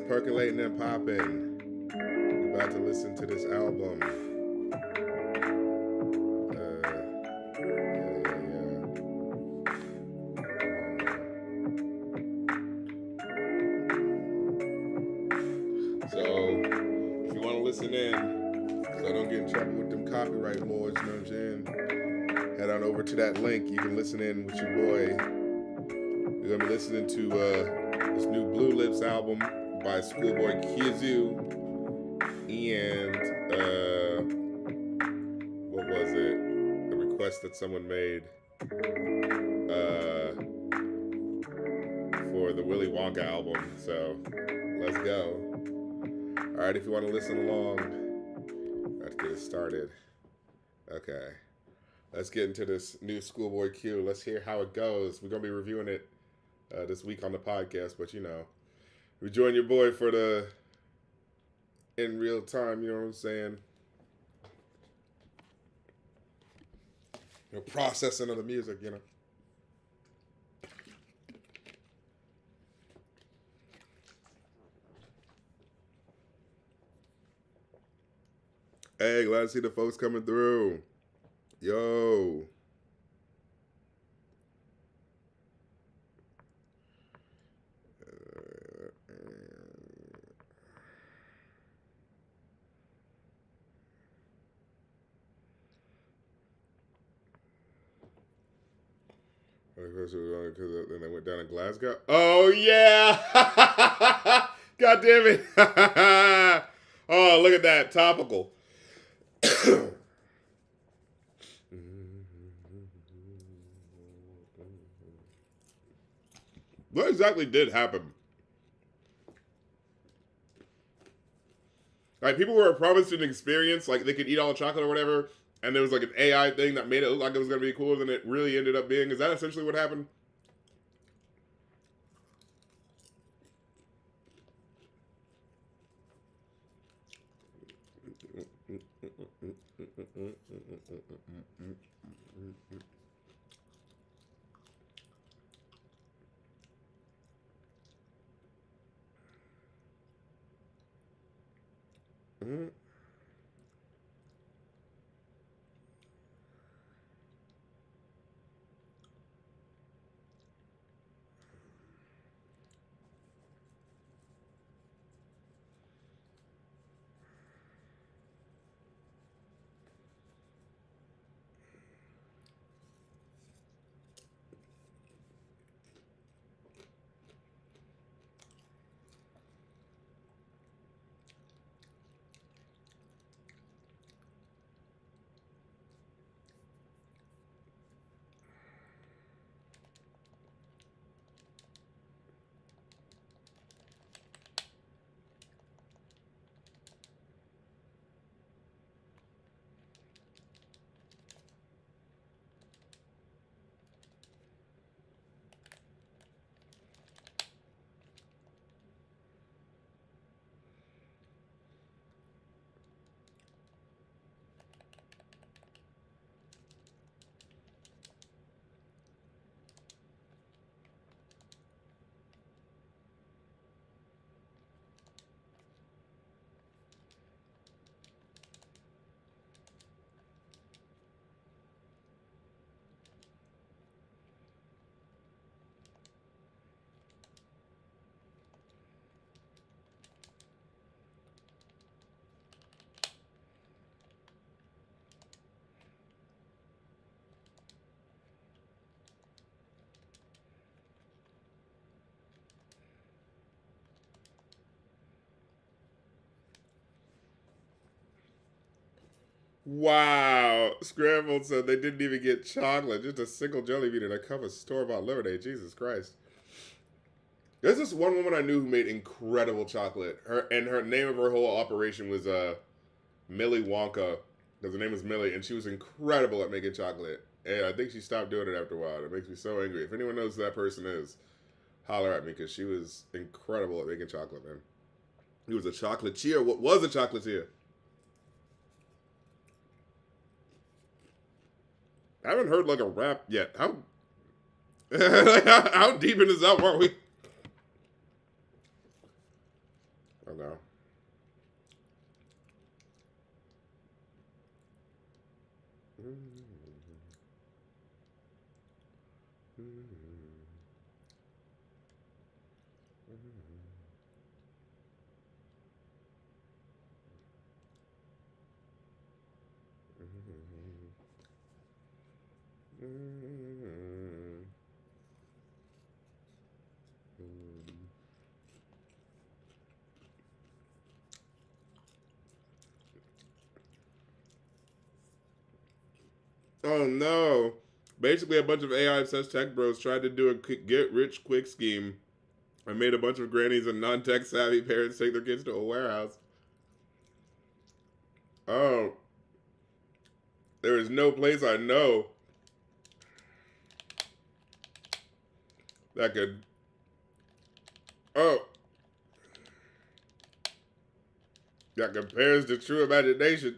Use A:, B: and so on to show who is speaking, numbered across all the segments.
A: percolating and popping. We're about to listen to this album. So, if you want to listen in, so I don't get in trouble with them copyright laws, you know what I'm saying? Head on over to that link. You can listen in with your boy. We're going to be listening to this new Blue Lips album by Schoolboy Q. And, what was it? A request that someone made for the Willy Wonka album. So, let's go. Alright, if you want to listen along, let's get it started. Okay. Let's get into this new Schoolboy Q. Let's hear how it goes. We're going to be reviewing it this week on the podcast, but you know, we join your boy for the in real time, you know what I'm saying? Processing of the music, you know. Hey, glad to see the folks coming through. Yo. Because then they went down to Glasgow. Oh yeah! God damn it! Oh, look at that, topical. What exactly did happen? Like, people were promised an experience, like they could eat all the chocolate or whatever, and there was like an AI thing that made it look like it was going to be cooler than it really ended up being. Is that essentially what happened? Wow. Scrambled said they didn't even get chocolate, just a single jelly bean and a cup of store-bought lemonade. Jesus Christ. There's this one woman I knew who made incredible chocolate. Her name of her whole operation was Millie Wonka. Because her name was Millie, and she was incredible at making chocolate. And I think she stopped doing it after a while. It makes me so angry. If anyone knows who that person is, holler at me, because she was incredible at making chocolate, man. He was a chocolatier. What was a chocolatier? I haven't heard like a rap yet. How how deep into this album are we? Okay. Oh no! Basically, a bunch of AI obsessed tech bros tried to do a get rich quick scheme. I made a bunch of grannies and non tech savvy parents take their kids to a warehouse. Oh, there is no place I know that could. Oh, that compares to true imagination.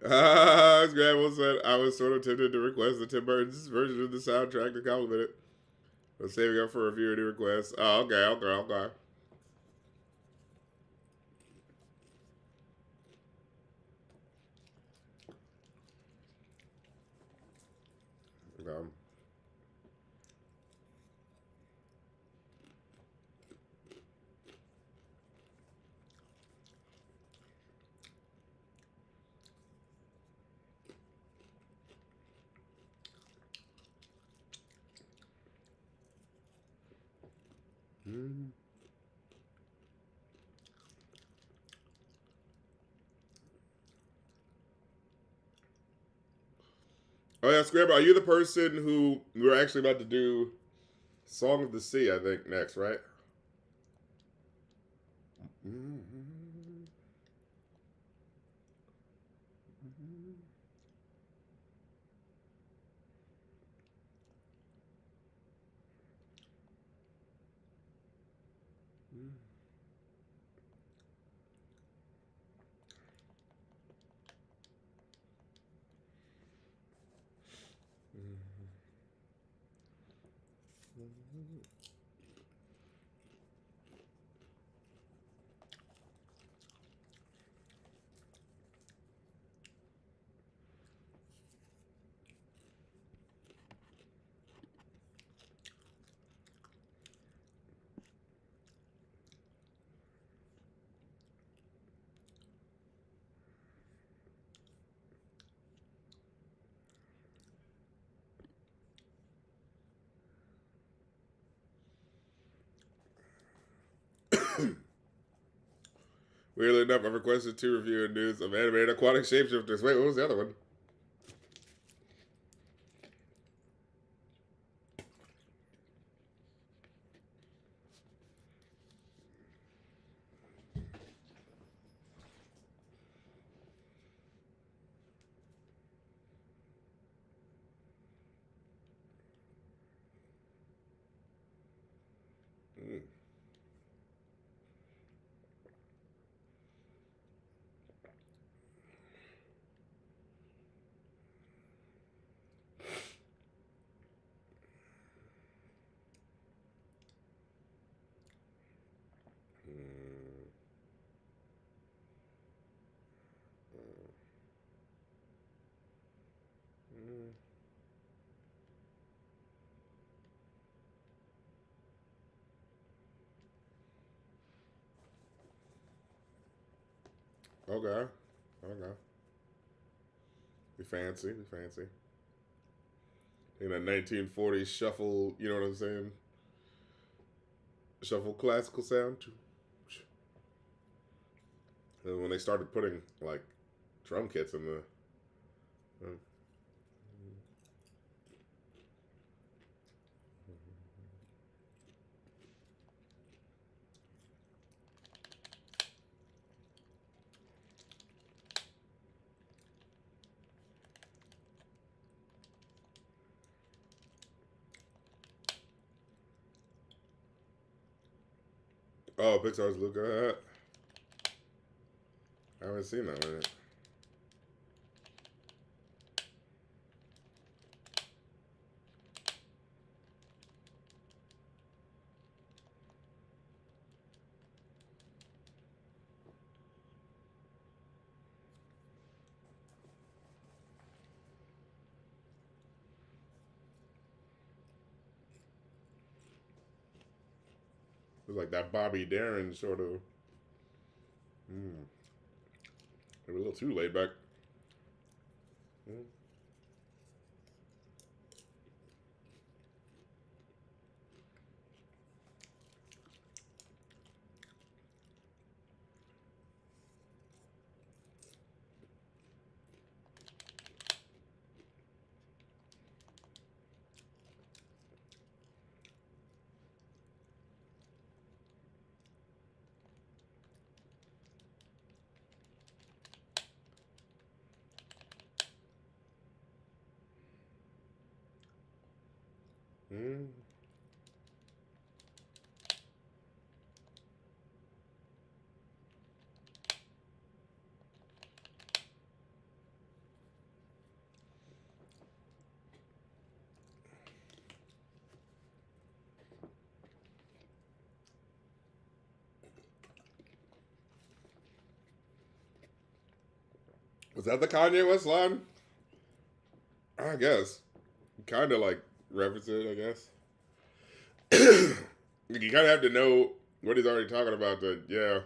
A: As Grandma said, I was sort of tempted to request the Tim Burton's version of the soundtrack to compliment it. I'm saving up for review any requests. Oh, okay. Okay. Oh yeah, Scramble, are you the person who we're actually about to do Song of the Sea, I think, next, right? Weirdly enough, I've requested 2 review and news of animated aquatic shapeshifters. Wait, what was the other one? Okay. Okay. We fancy. We fancy. In a 1940s shuffle, you know what I'm saying? Shuffle classical sound. And when they started putting like drum kits in the. Oh, Pixar's Luca. I haven't seen that one yet. It was like that Bobby Darin sort of. Maybe a little too laid back. Mm. Mm. Was that the Kanye West line? I guess. Kind of like reference it, I guess. You kind of have to know what he's already talking about to, yeah.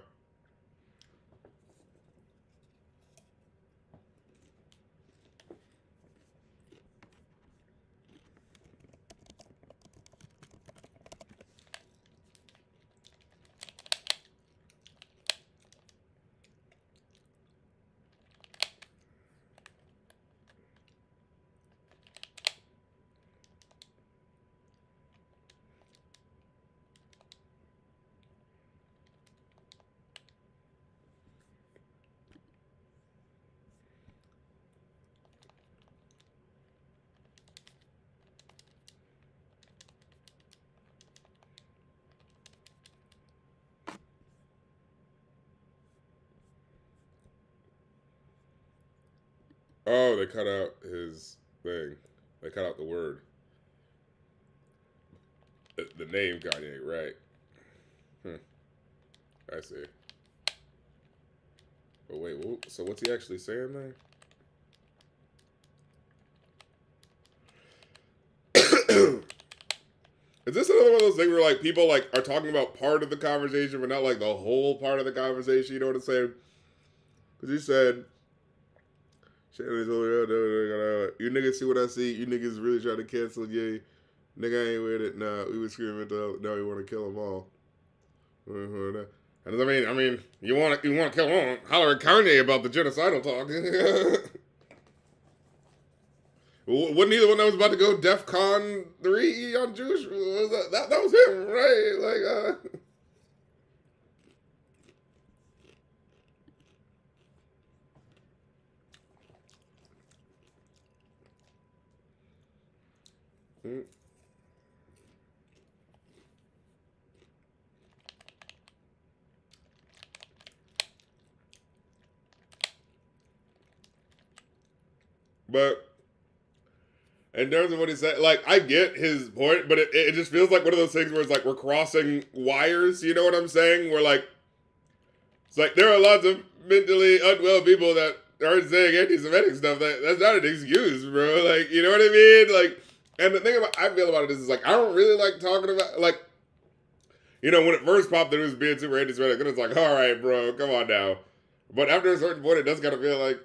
A: Oh, they cut out his thing. They cut out the word. The name Kanye, right. I see. But wait, so what's he actually saying there? Is this another one of those things where like people like are talking about part of the conversation, but not like the whole part of the conversation? You know what I'm saying? Because he said, "You niggas see what I see. You niggas really trying to cancel Ye. Nigga ain't with it. Nah, we was screaming until now we want to kill them all." And I mean, you want to kill them? Holler at Kanye about the genocidal talk. Wasn't he the one that was about to go DEFCON 3 on Jewish? That was him, right? Like, But in terms of what he said, like, I get his point, but it just feels like one of those things where it's like we're crossing wires, you know what I'm saying? Where, like, it's like there are lots of mentally unwell people that aren't saying anti-Semitic stuff. That's not an excuse, bro. Like, you know what I mean? Like, and the thing about I feel about it is like, I don't really like talking about, like, you know, when it first popped that it was being super anti-Semitic, then it's like, all right, bro, come on now. But after a certain point, it does kind of feel like,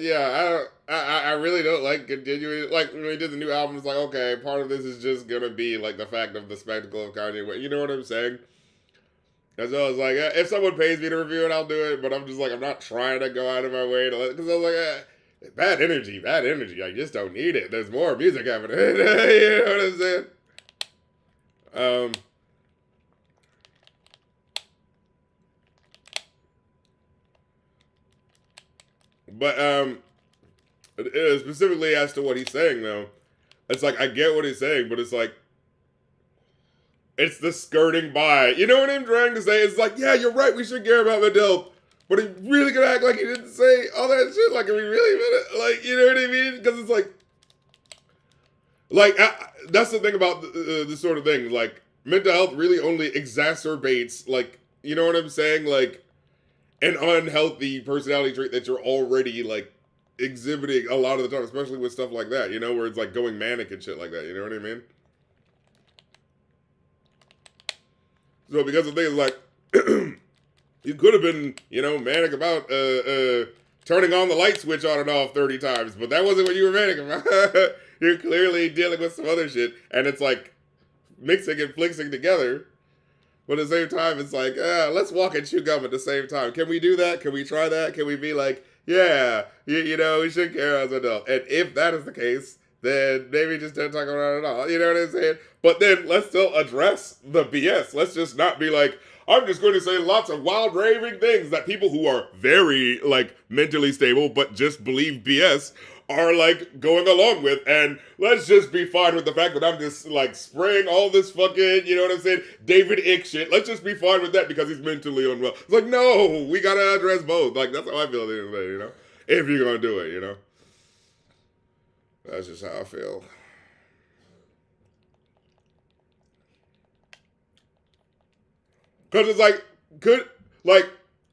A: yeah, I really don't like continuing. Like when he did the new album, it's like, okay, part of this is just gonna be like the fact of the spectacle of Kanye West. You know what I'm saying? As well as like, if someone pays me to review it, I'll do it. But I'm just like, I'm not trying to go out of my way to, because I was like, bad energy, bad energy. I just don't need it. There's more music happening. You know what I'm saying? Um, but specifically as to what he's saying though, it's like I get what he's saying, but it's like it's the skirting by. You know what I'm trying to say? It's like, yeah, you're right. We should care about mental health. But he really gonna act like he didn't say all that shit? Like, are we really gonna, like, you know what I mean? Because it's like, that's the thing about this sort of thing. Like, mental health really only exacerbates, like, you know what I'm saying? Like, an unhealthy personality trait that you're already, like, exhibiting a lot of the time, especially with stuff like that, you know, where it's like going manic and shit like that. You know what I mean? So because the thing is like, you could have been, you know, manic about turning on the light switch on and off 30 times, but that wasn't what you were manic about. You're clearly dealing with some other shit, and it's like mixing and flixing together. But at the same time, it's like, let's walk and chew gum at the same time. Can we do that? Can we try that? Can we be like, yeah, you know, we should care as adults. And if that is the case, then maybe just don't talk about it at all. You know what I'm saying? But then let's still address the BS. Let's just not be like, I'm just going to say lots of wild raving things that people who are very, like, mentally stable but just believe BS are, like, going along with. And let's just be fine with the fact that I'm just, like, spraying all this fucking, you know what I'm saying, David Icke shit. Let's just be fine with that because he's mentally unwell. It's like, no, we gotta address both. Like, that's how I feel at the end of the day, you know? If you're gonna do it, you know? That's just how I feel. Because it's like,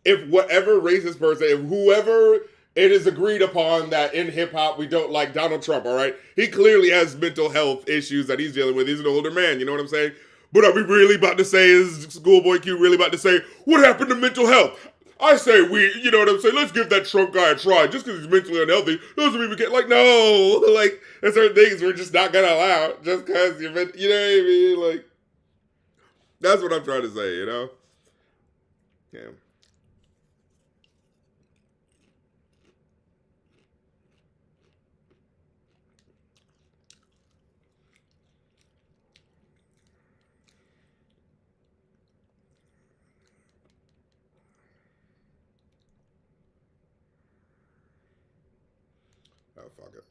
A: if whatever racist person, if whoever it is agreed upon that in hip hop we don't like Donald Trump, all right? He clearly has mental health issues that he's dealing with. He's an older man, you know what I'm saying? But are we really about to say, is Schoolboy Q really about to say, what happened to mental health? I say you know what I'm saying? Let's give that Trump guy a try. Just because he's mentally unhealthy doesn't mean we get, like, no. Like, there's certain things we're just not going to allow just because you know what I mean? Like, that's what I'm trying to say, you know? Yeah. Oh, fuck it.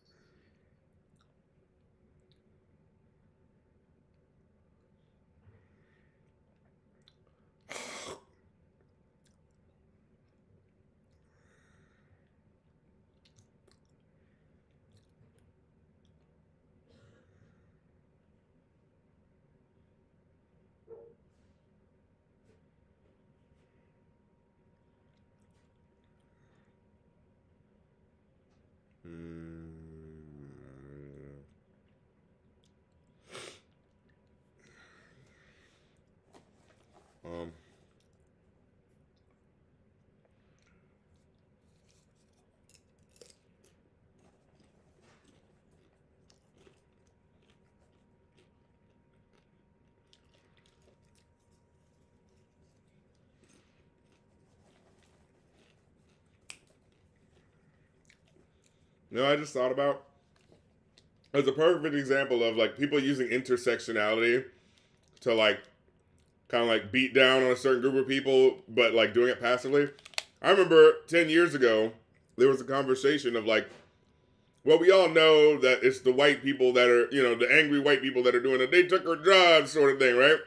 A: Mm. Um. You know, I just thought about as a perfect example of like people using intersectionality to like kind of like beat down on a certain group of people, but like doing it passively. I remember 10 years ago, there was a conversation of like, well, we all know that it's the white people that are, you know, the angry white people that are doing it. They took our jobs, sort of thing, right?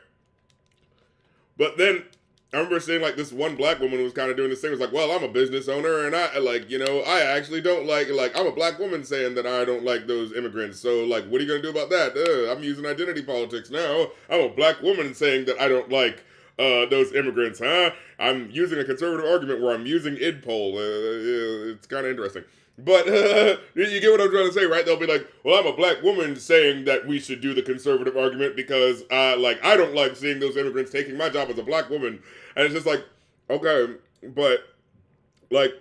A: But then I remember seeing like this one black woman who was kind of doing this thing. It was like, well, I'm a business owner, and I like, you know, I actually don't like I'm a black woman saying that I don't like those immigrants. So like, what are you gonna do about that? I'm using identity politics now. I'm a black woman saying that I don't like those immigrants, huh? I'm using a conservative argument where I'm using id poll. It's kind of interesting. But you get what I'm trying to say, right? They'll be like, well, I'm a black woman saying that we should do the conservative argument because, like, I don't like seeing those immigrants taking my job as a black woman. And it's just like, okay, but, Like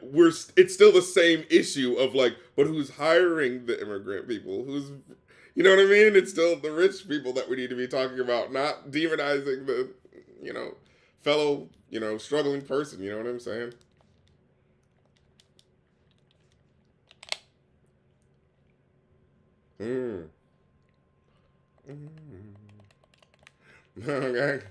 A: it's still the same issue of like, but who's hiring the immigrant people? Who's, you know what I mean? It's still the rich people that we need to be talking about, not demonizing the, you know, fellow, you know, struggling person. You know what I'm saying? Mm. Mm. Okay.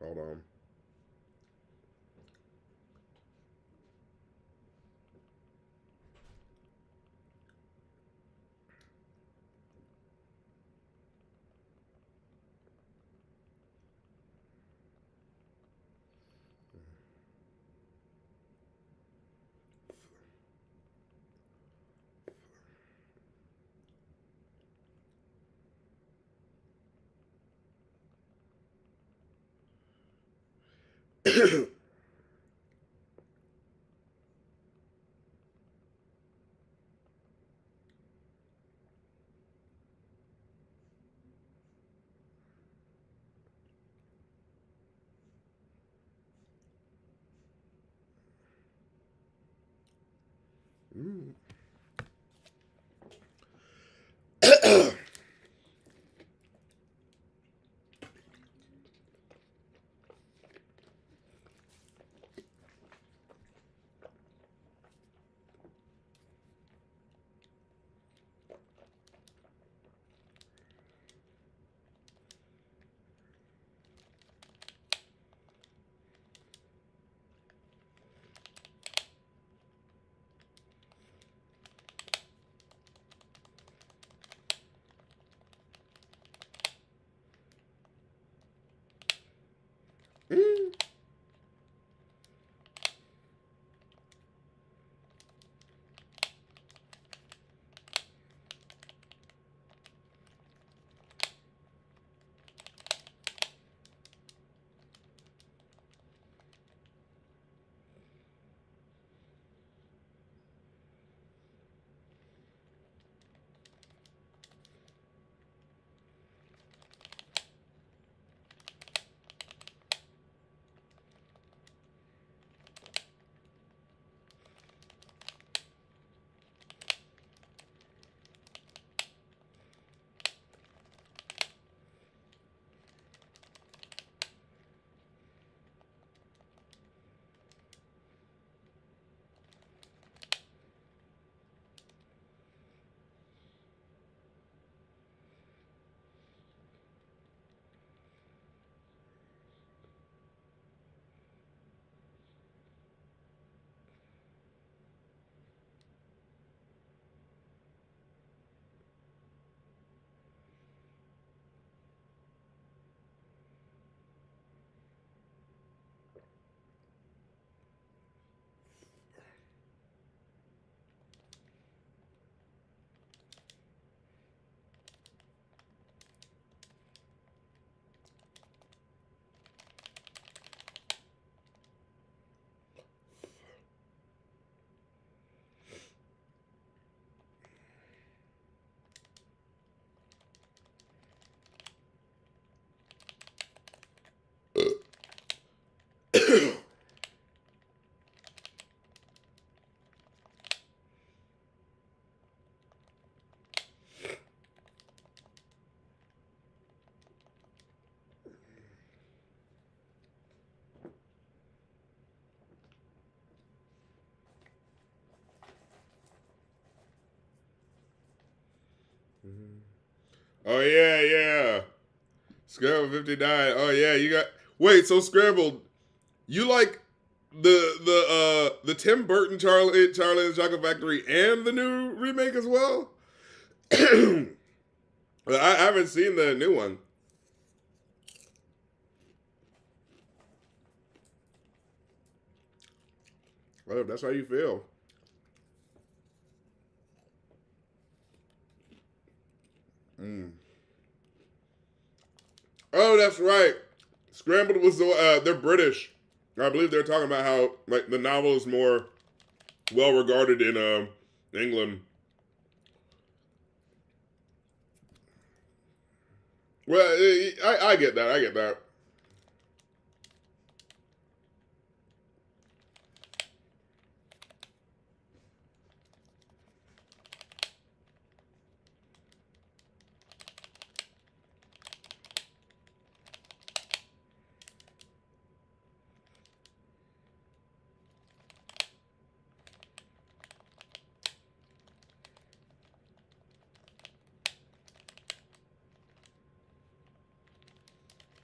A: Hold on. Mm. Oh yeah, yeah. Scrambled 59. Oh yeah, you got. Wait, so Scrambled, you like the Tim Burton Charlie and the Chocolate Factory and the new remake as well? I haven't seen the new one. Well, if that's how you feel. Mm. Oh, that's right. Scrambled was the they're British. I believe they're talking about how like the novel is more well regarded in England. Well, I get that. I get that.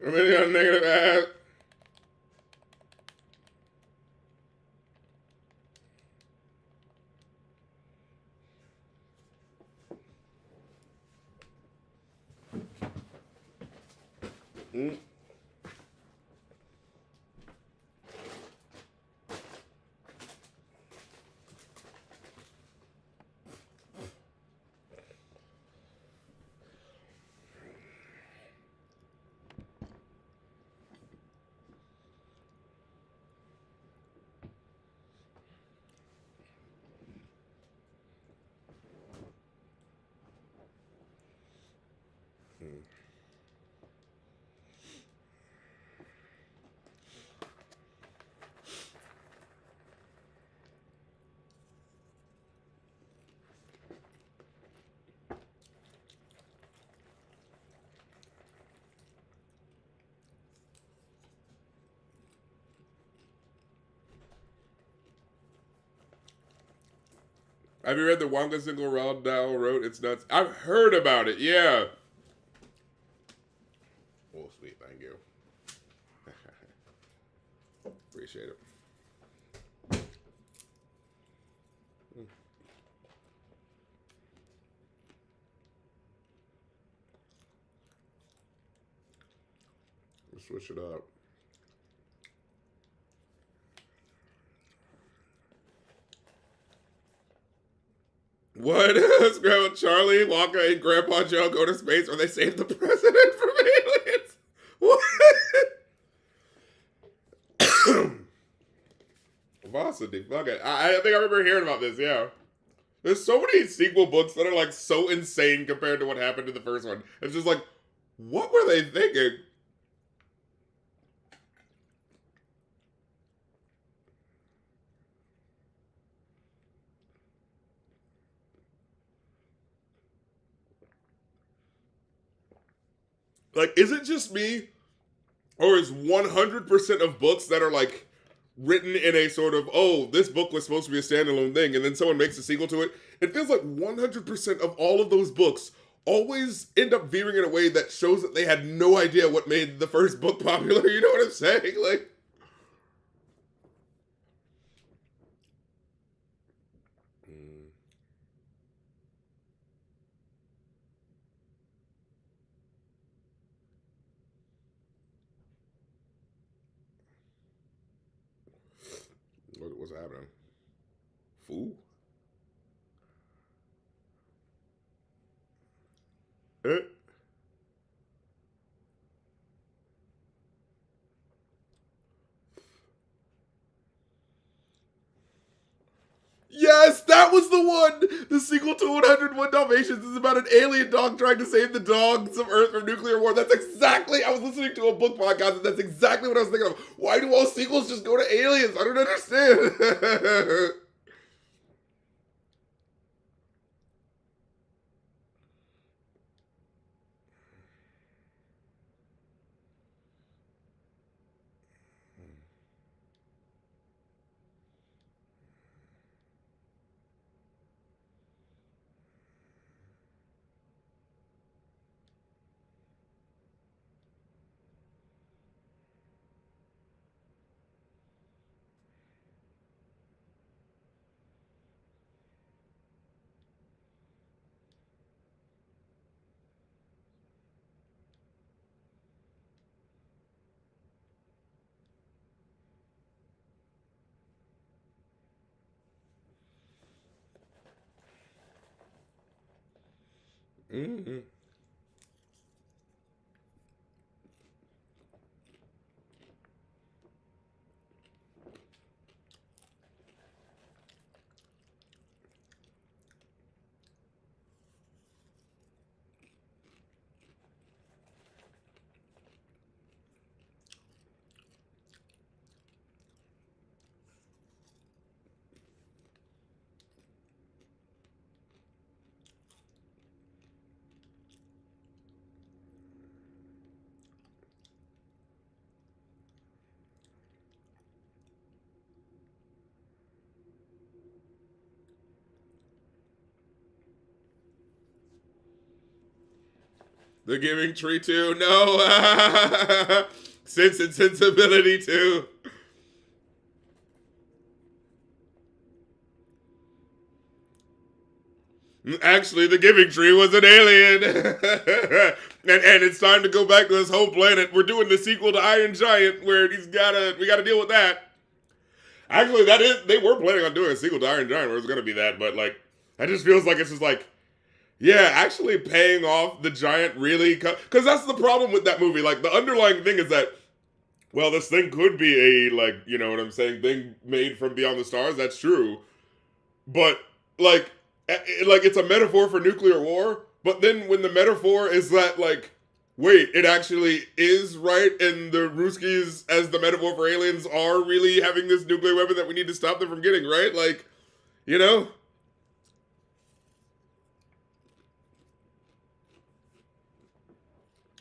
A: I mean, you got a negative ass. Mm. Have you read the Wonka single Roald Dahl wrote? It's nuts. I've heard about it. Yeah. Oh, sweet. Thank you. Appreciate it. Let's switch it up. What? Grandma Charlie, Wonka, and Grandpa Joe go to space where they save the president from aliens. What? Varsity, fuck it. I think I remember hearing about this, yeah. There's so many sequel books that are like so insane compared to what happened in the first one. It's just like, what were they thinking? Like, is it just me? Or is 100% of books that are like written in a sort of, oh, this book was supposed to be a standalone thing, and then someone makes a sequel to it? It feels like 100% of all of those books always end up veering in a way that shows that they had no idea what made the first book popular. You know what I'm saying? Like, what's happening? Fool? Eh? Yes, that was the one! The sequel to 101 Dalmatians is about an alien dog trying to save the dogs of Earth from nuclear war. That's exactly, I was listening to a book podcast, and that's exactly what I was thinking of. Why do all sequels just go to aliens? I don't understand. Mm-hmm. The Giving Tree too. No. Sense and Sensibility too. Actually, the Giving Tree was an alien. And it's time to go back to this whole planet. We're doing the sequel to Iron Giant where we gotta deal with that. Actually, they were planning on doing a sequel to Iron Giant where it was gonna be that, but like that just feels like it's just like, yeah, actually paying off the giant really, because that's the problem with that movie. Like the underlying thing is that, well, this thing could be a, like, you know what I'm saying, thing made from beyond the stars. That's true, but like, like it's a metaphor for nuclear war. But then when the metaphor is that, like, wait, it actually is right, and the Ruskies, as the metaphor for aliens, are really having this nuclear weapon that we need to stop them from getting, right? Like, you know.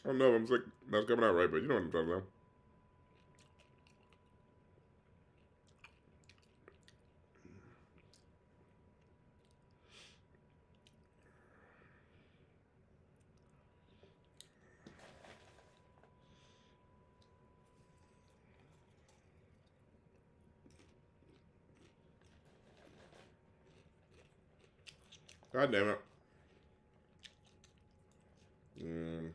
A: I don't know. I'm like, that's coming out right, but you know what I'm talking about. God damn it. Mm.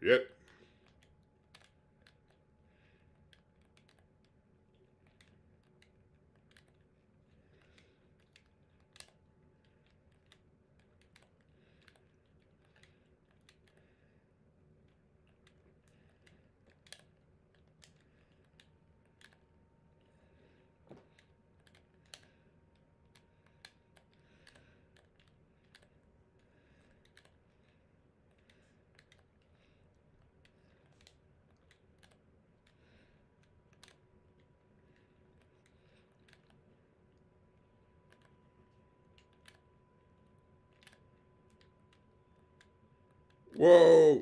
A: Yep. Whoa.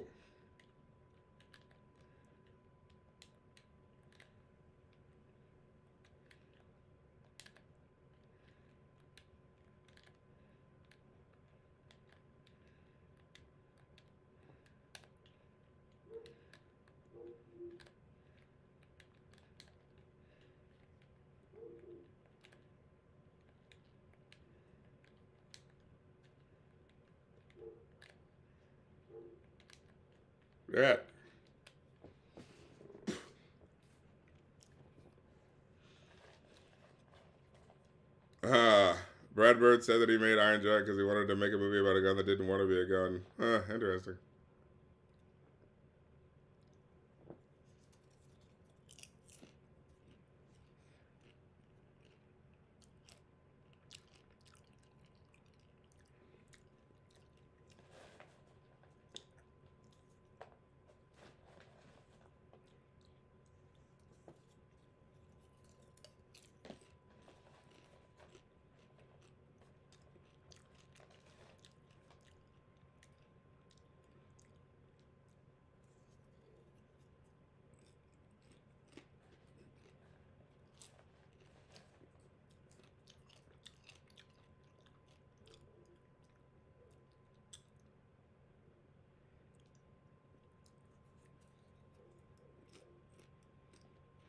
A: Yeah. Ah. Brad Bird said that he made Iron Giant because he wanted to make a movie about a gun that didn't want to be a gun. Interesting.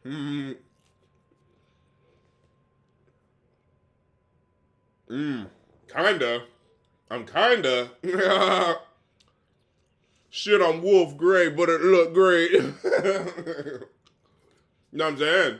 A: Mm. Kinda. I'm kinda. Shit, I'm wolf gray, but it looked great. You know what I'm saying?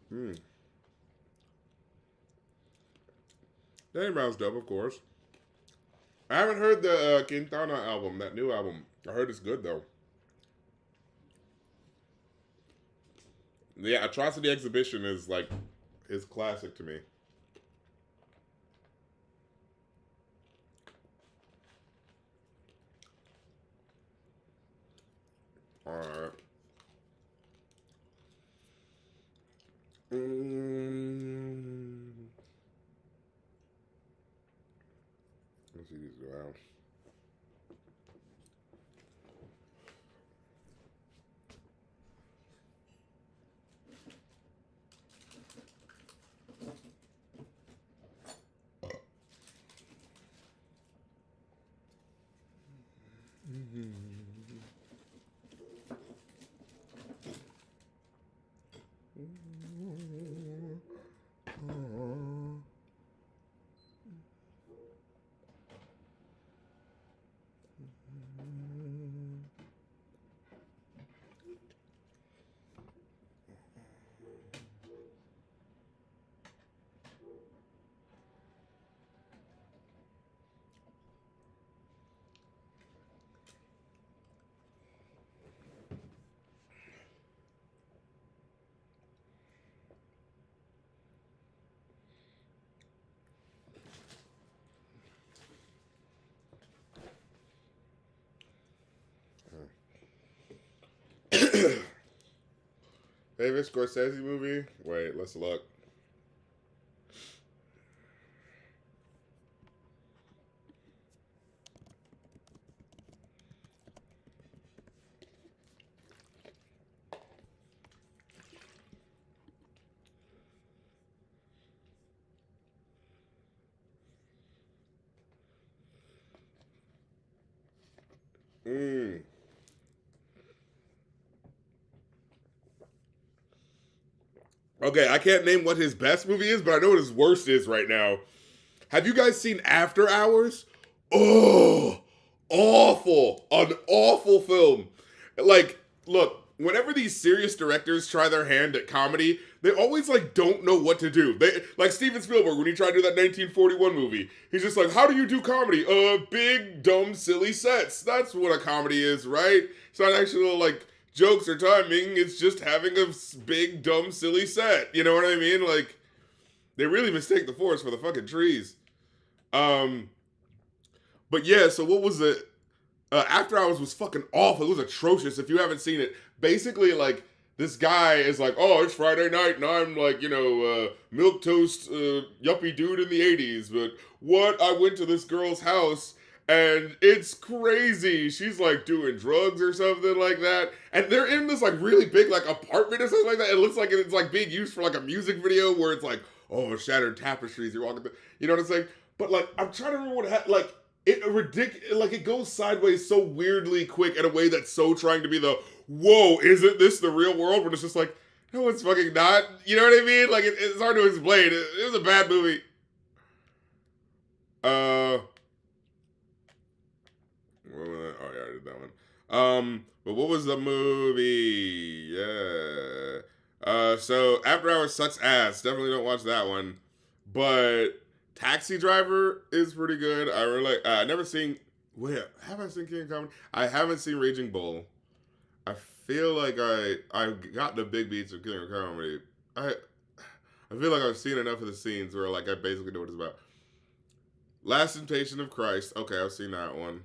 A: Hmm. Danny Brown's dope, of course. I haven't heard the Quintana album, that new album. I heard it's good though. Yeah, Atrocity Exhibition is like his classic to me. Alright. Let's see these go out. Favorite Scorsese movie? Wait, let's look. Mm. Okay, I can't name what his best movie is, but I know what his worst is right now. Have you guys seen After Hours? Oh, awful. An awful film. Like, look, whenever these serious directors try their hand at comedy, they always like don't know what to do. They like Steven Spielberg when he tried to do that 1941 movie. He's just like, "How do you do comedy? Big, dumb, silly sets. That's what a comedy is, right? It's not actually like jokes or timing. It's just having a big, dumb, silly set. You know what I mean? Like, they really mistake the forest for the fucking trees." Um, but yeah, so what was it? After Hours was fucking awful. It was atrocious. If you haven't seen it, basically, like this guy is like, "Oh, it's Friday night, and I'm like, milk toast, yuppie dude in the '80s." But what? I went to this girl's house, and it's crazy. She's like doing drugs or something like that, and they're in this like really big like apartment or something like that. It looks like it's like being used for like a music video where it's like, "Oh, shattered tapestries." You're walking, you know what I'm saying? But like, I'm trying to remember what happened. Like, it goes sideways so weirdly quick in a way that's so trying to be the whoa, isn't this the real world? But it's just like, No, it's fucking not. You know what I mean? Like, it's hard to explain. It was a bad movie. What was that? Oh, yeah, I did that one. But what was the movie? Yeah. So After Hours sucks ass. Definitely don't watch that one. But Taxi Driver is pretty good. I really I never seen. Wait, have I seen King of Comedy? I haven't seen Raging Bull. I feel like I got the big beats of King of Comedy. I feel like I've seen enough of the scenes where like I basically know what it's about. Last Temptation of Christ. Okay, I've seen that one.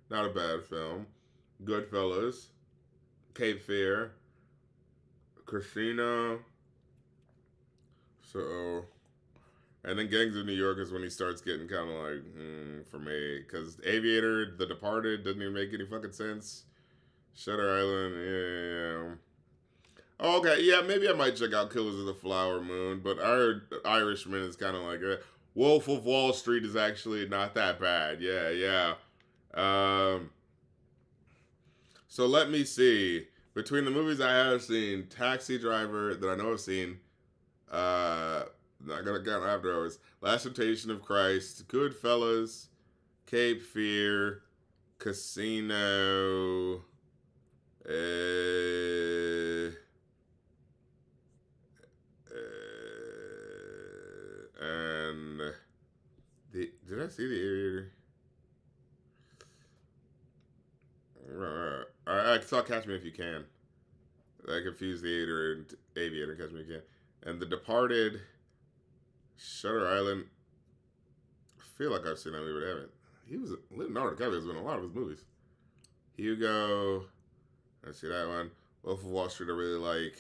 A: Not a bad film. Goodfellas. Cape Fear. Casino. So, and then Gangs of New York is when he starts getting kind of like, for me. Because Aviator, The Departed, doesn't even make any fucking sense. Shutter Island, yeah. Oh, okay, yeah, maybe I might check out Killers of the Flower Moon, but I heard Irishman is kind of like Wolf of Wall Street is actually not that bad. Yeah, yeah. Um, so let me see. Between the movies I have seen, Taxi Driver that I know I've seen, not gonna count After Hours, Last Temptation of Christ, Goodfellas, Cape Fear, Casino, and did I see the Aviator? I saw Catch Me If You Can. I confused the Aviator and Catch Me If You Can. And The Departed, Shutter Island. I feel like I've seen that movie, but I haven't. Leonardo DiCaprio has been in a lot of his movies. Hugo. I see that one. Wolf of Wall Street I really like.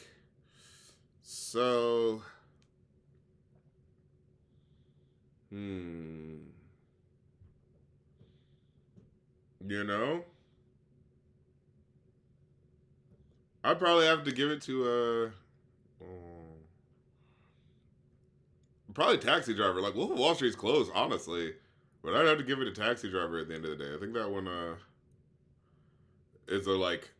A: So, you know, I'd probably have to give it to probably Taxi Driver. Like Wolf of Wall Street's close, honestly, but I'd have to give it to Taxi Driver at the end of the day. I think that one is a like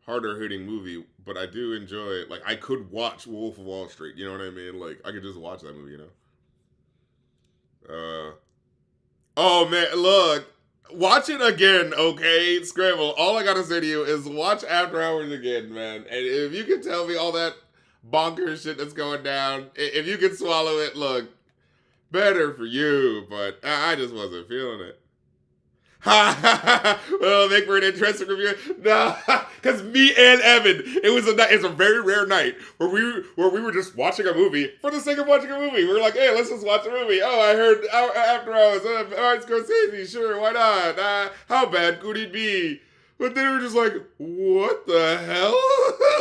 A: harder hitting movie, but I do enjoy it. Like I could watch Wolf of Wall Street. You know what I mean? Like I could just watch that movie. You know. Oh man, look. Watch it again, okay? Scramble. All I gotta say to you is watch After Hours again, man. And if you can tell me all that bonkers shit that's going down, if you can swallow it, look, better for you. But I just wasn't feeling it. Well, make for an interesting review. No, because me and Evan, it's a very rare night where we were just watching a movie for the sake of watching a movie. We were like, hey, let's just watch a movie. Oh, I heard After Hours. All right, Scorsese, sure, why not? How bad could it be? But then we were just like, what the hell?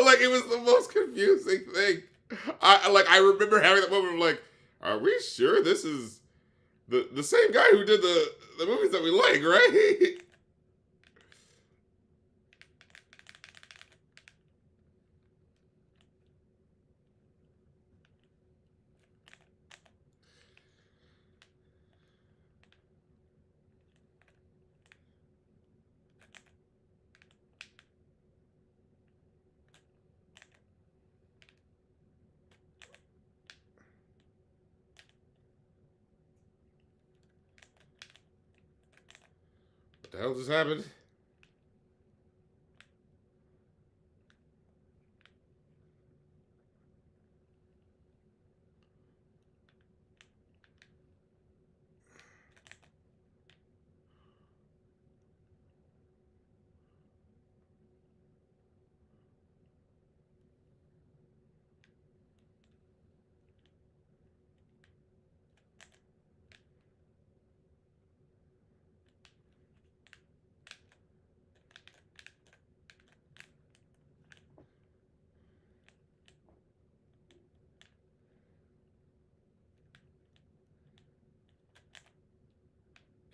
A: Like it was the most confusing thing. I remember having that moment of like, are we sure this is the same guy who did the movies that we like, right? What the hell just happened?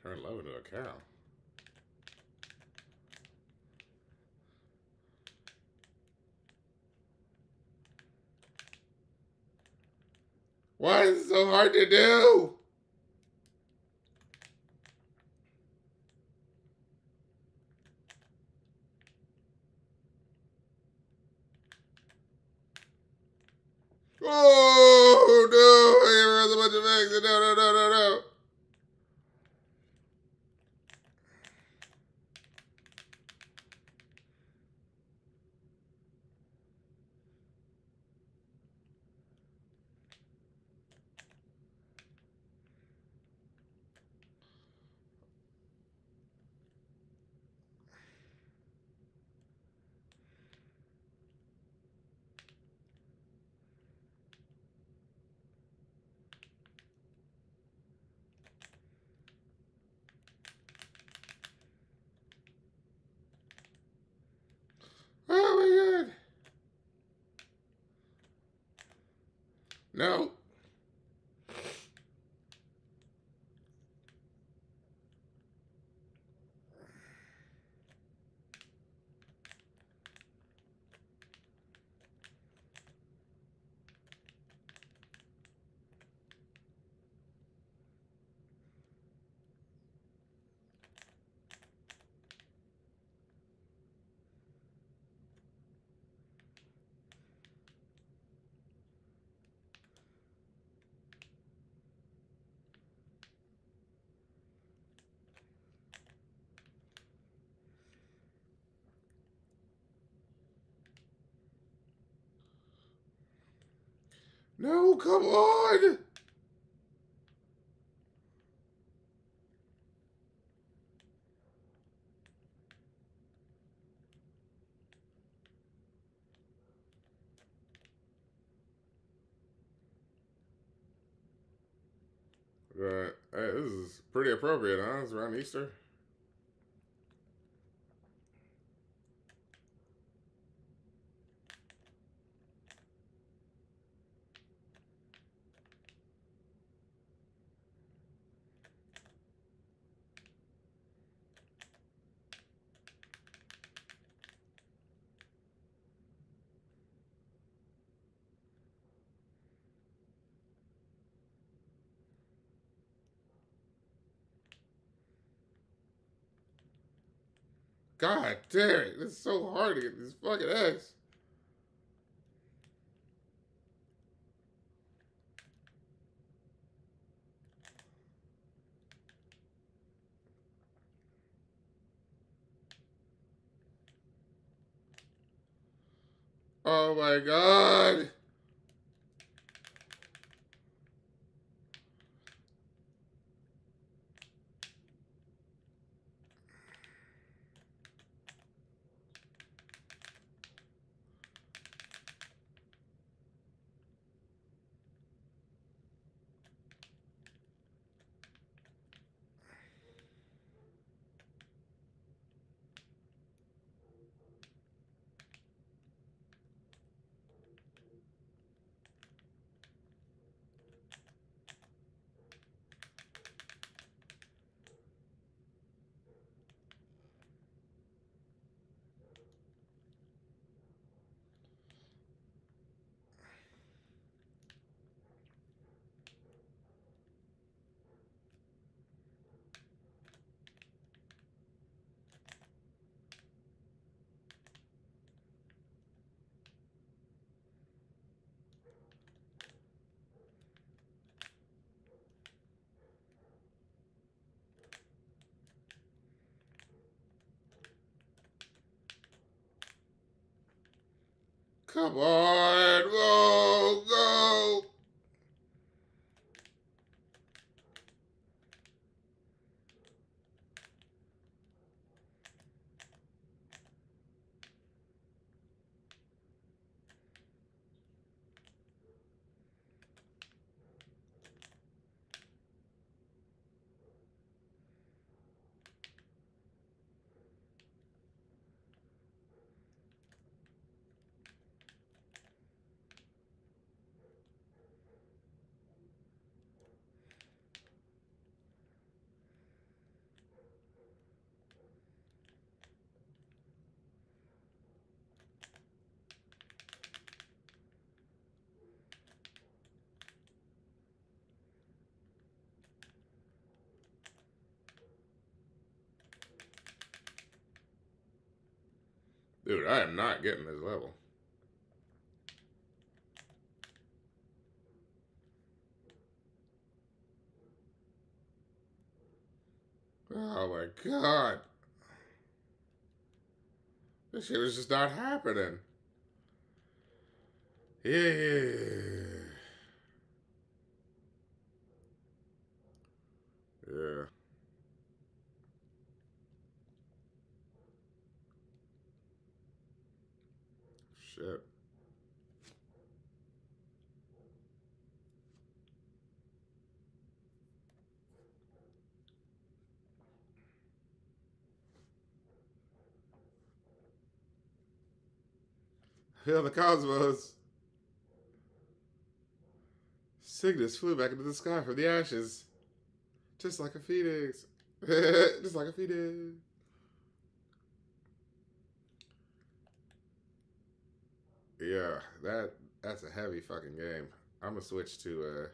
A: Turn love into a cow. Why is it so hard to do? said, no, no, no, no, no. Oh my God. No. No, come on. Right. Hey, this is pretty appropriate, huh? It's around Easter. God damn it. It's so hard to get these fucking eggs. Oh my God. Come on. Whoa, go. Dude, I am not getting this level. Oh my god. This shit was just not happening. Yeah. Yeah. Shit. Feel the cosmos. Cygnus flew back into the sky from the ashes. Just like a phoenix. Just like a phoenix. Yeah, that's a heavy fucking game. I'm gonna switch to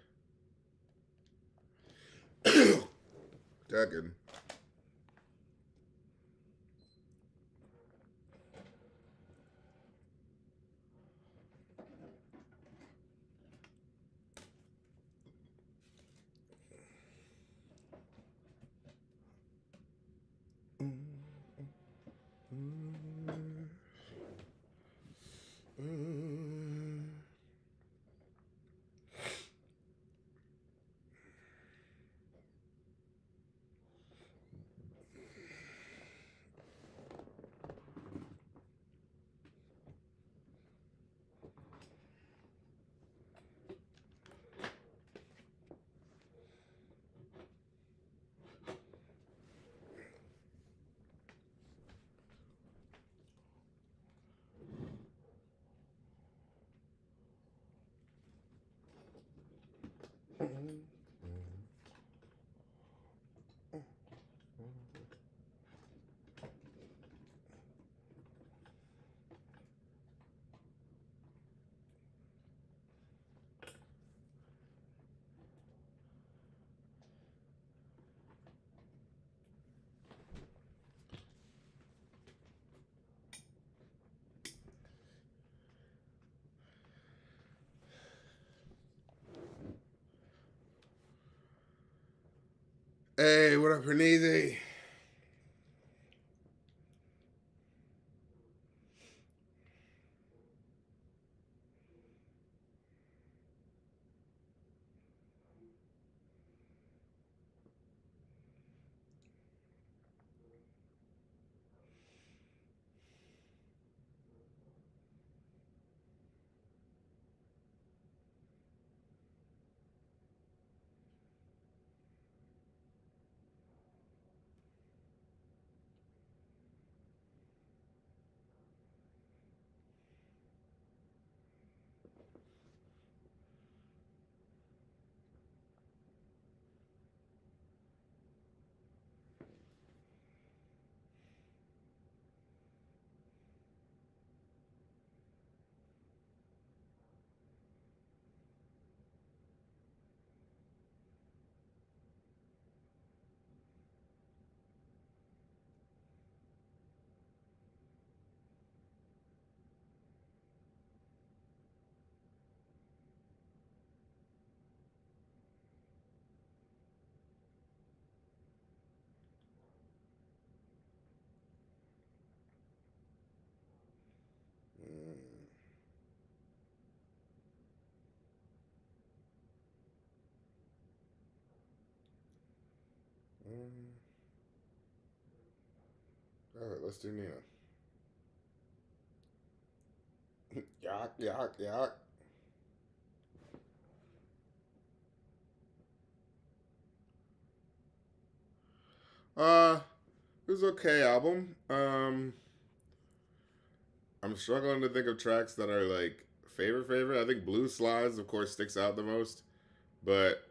A: Tekken. Hey, what up, Bernice? All right, let's do Nina. Yak, yak, yak. Uh, it was okay album. I'm struggling to think of tracks that are like favorite. I think Blue Slides, of course, sticks out the most, but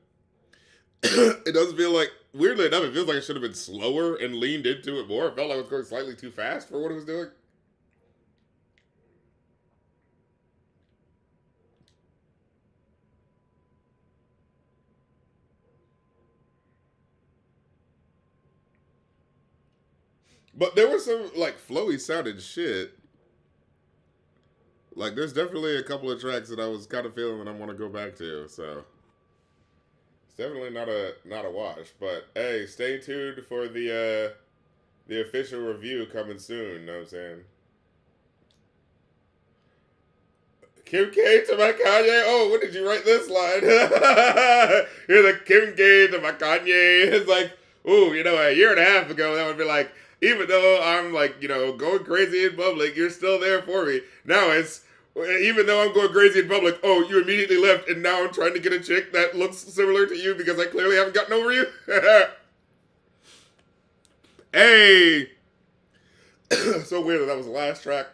A: it does feel like, weirdly enough, it feels like it should have been slower and leaned into it more. It felt like it was going slightly too fast for what it was doing. But there was some like flowy sounded shit. Like there's definitely a couple of tracks that I was kind of feeling that I want to go back to. So definitely not a wash. But hey, stay tuned for the official review coming soon. Know what I'm saying? Kim K to my Kanye. Oh, when did you write this line? You're the Kim K to my Kanye. It's like, ooh, a year and a half ago, that would be like, even though I'm like, going crazy in public, you're still there for me. Now it's, even though I'm going crazy in public, oh, you immediately left, and now I'm trying to get a chick that looks similar to you because I clearly haven't gotten over you. Hey! So weird that was the last track.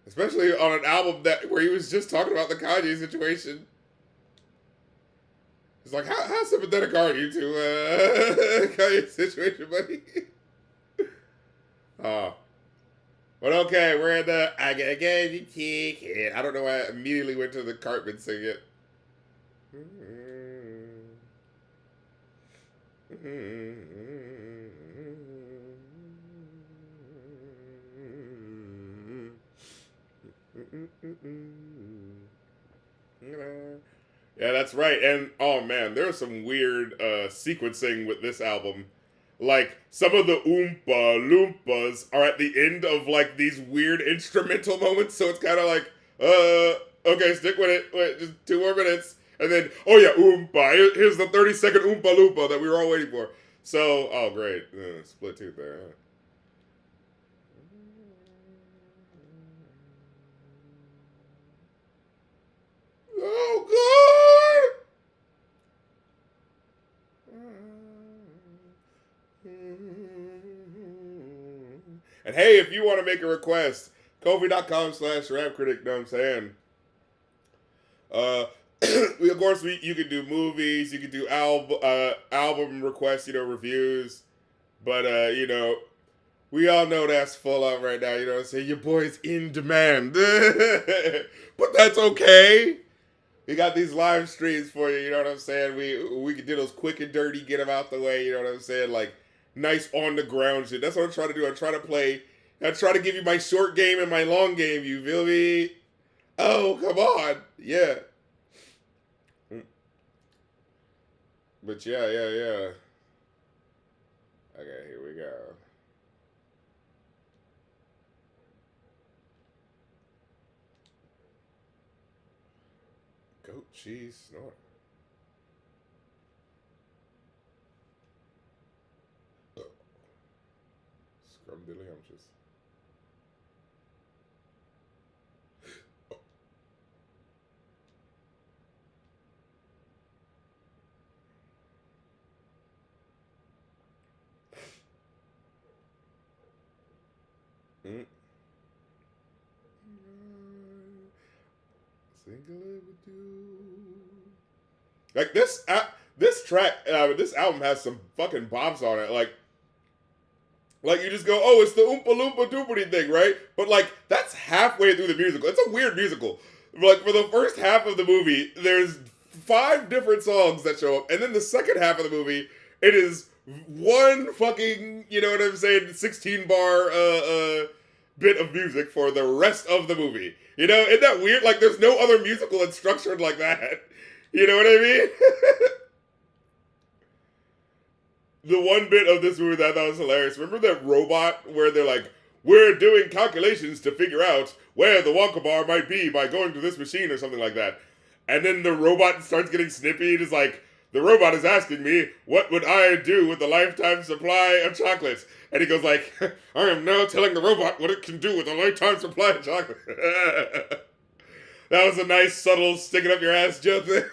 A: Especially on an album where he was just talking about the Kanye situation. It's like, how sympathetic are you to Kanye's situation, buddy? Oh. But okay, we're in the I gotta get you ticket. I don't know why I immediately went to the Cartman singing it. Yeah, that's right. And oh man, there's some weird sequencing with this album. Like some of the Oompa Loompas are at the end of like these weird instrumental moments, so it's kind of like, okay, stick with it. Wait, just 2 more minutes, and then oh yeah, Oompa. Here's the 30-second Oompa Loompa that we were all waiting for. So oh great, split tooth there. Huh? Oh God! And hey, if you want to make a request, Kofi.com/rapcritic, know what I'm saying? Of course, you could do movies, you could do album requests, reviews. But, we all know that's full up right now, you know what I'm saying? Your boy's in demand. But that's okay. We got these live streams for you, you know what I'm saying? We can do those quick and dirty, get them out the way, you know what I'm saying? Like, nice on the ground shit. That's what I'm trying to do. I try to give you my short game and my long game, you feel me? Oh, come on. Yeah. But yeah. Okay, here we go. Goat cheese snort. Scrumdiddlyumptious. Mm. Like this track, this album has some fucking bops on it. Like you just go, oh, it's the Oompa Loompa Doopity thing, right? But like that's halfway through the musical. It's a weird musical. Like for the first half of the movie, there's 5 different songs that show up, and then the second half of the movie, it is one fucking, you know what I'm saying, 16 bar bit of music for the rest of the movie. You know, isn't that weird? Like there's no other musical that's structured like that. You know what I mean? The one bit of this movie that I thought was hilarious. Remember that robot where they're like, we're doing calculations to figure out where the Wonka bar might be by going to this machine or something like that. And then the robot starts getting snippy and is like, the robot is asking me, what would I do with a lifetime supply of chocolates? And he goes like, I am now telling the robot what it can do with a lifetime supply of chocolate. That was a nice, subtle, sticking up your ass joke there.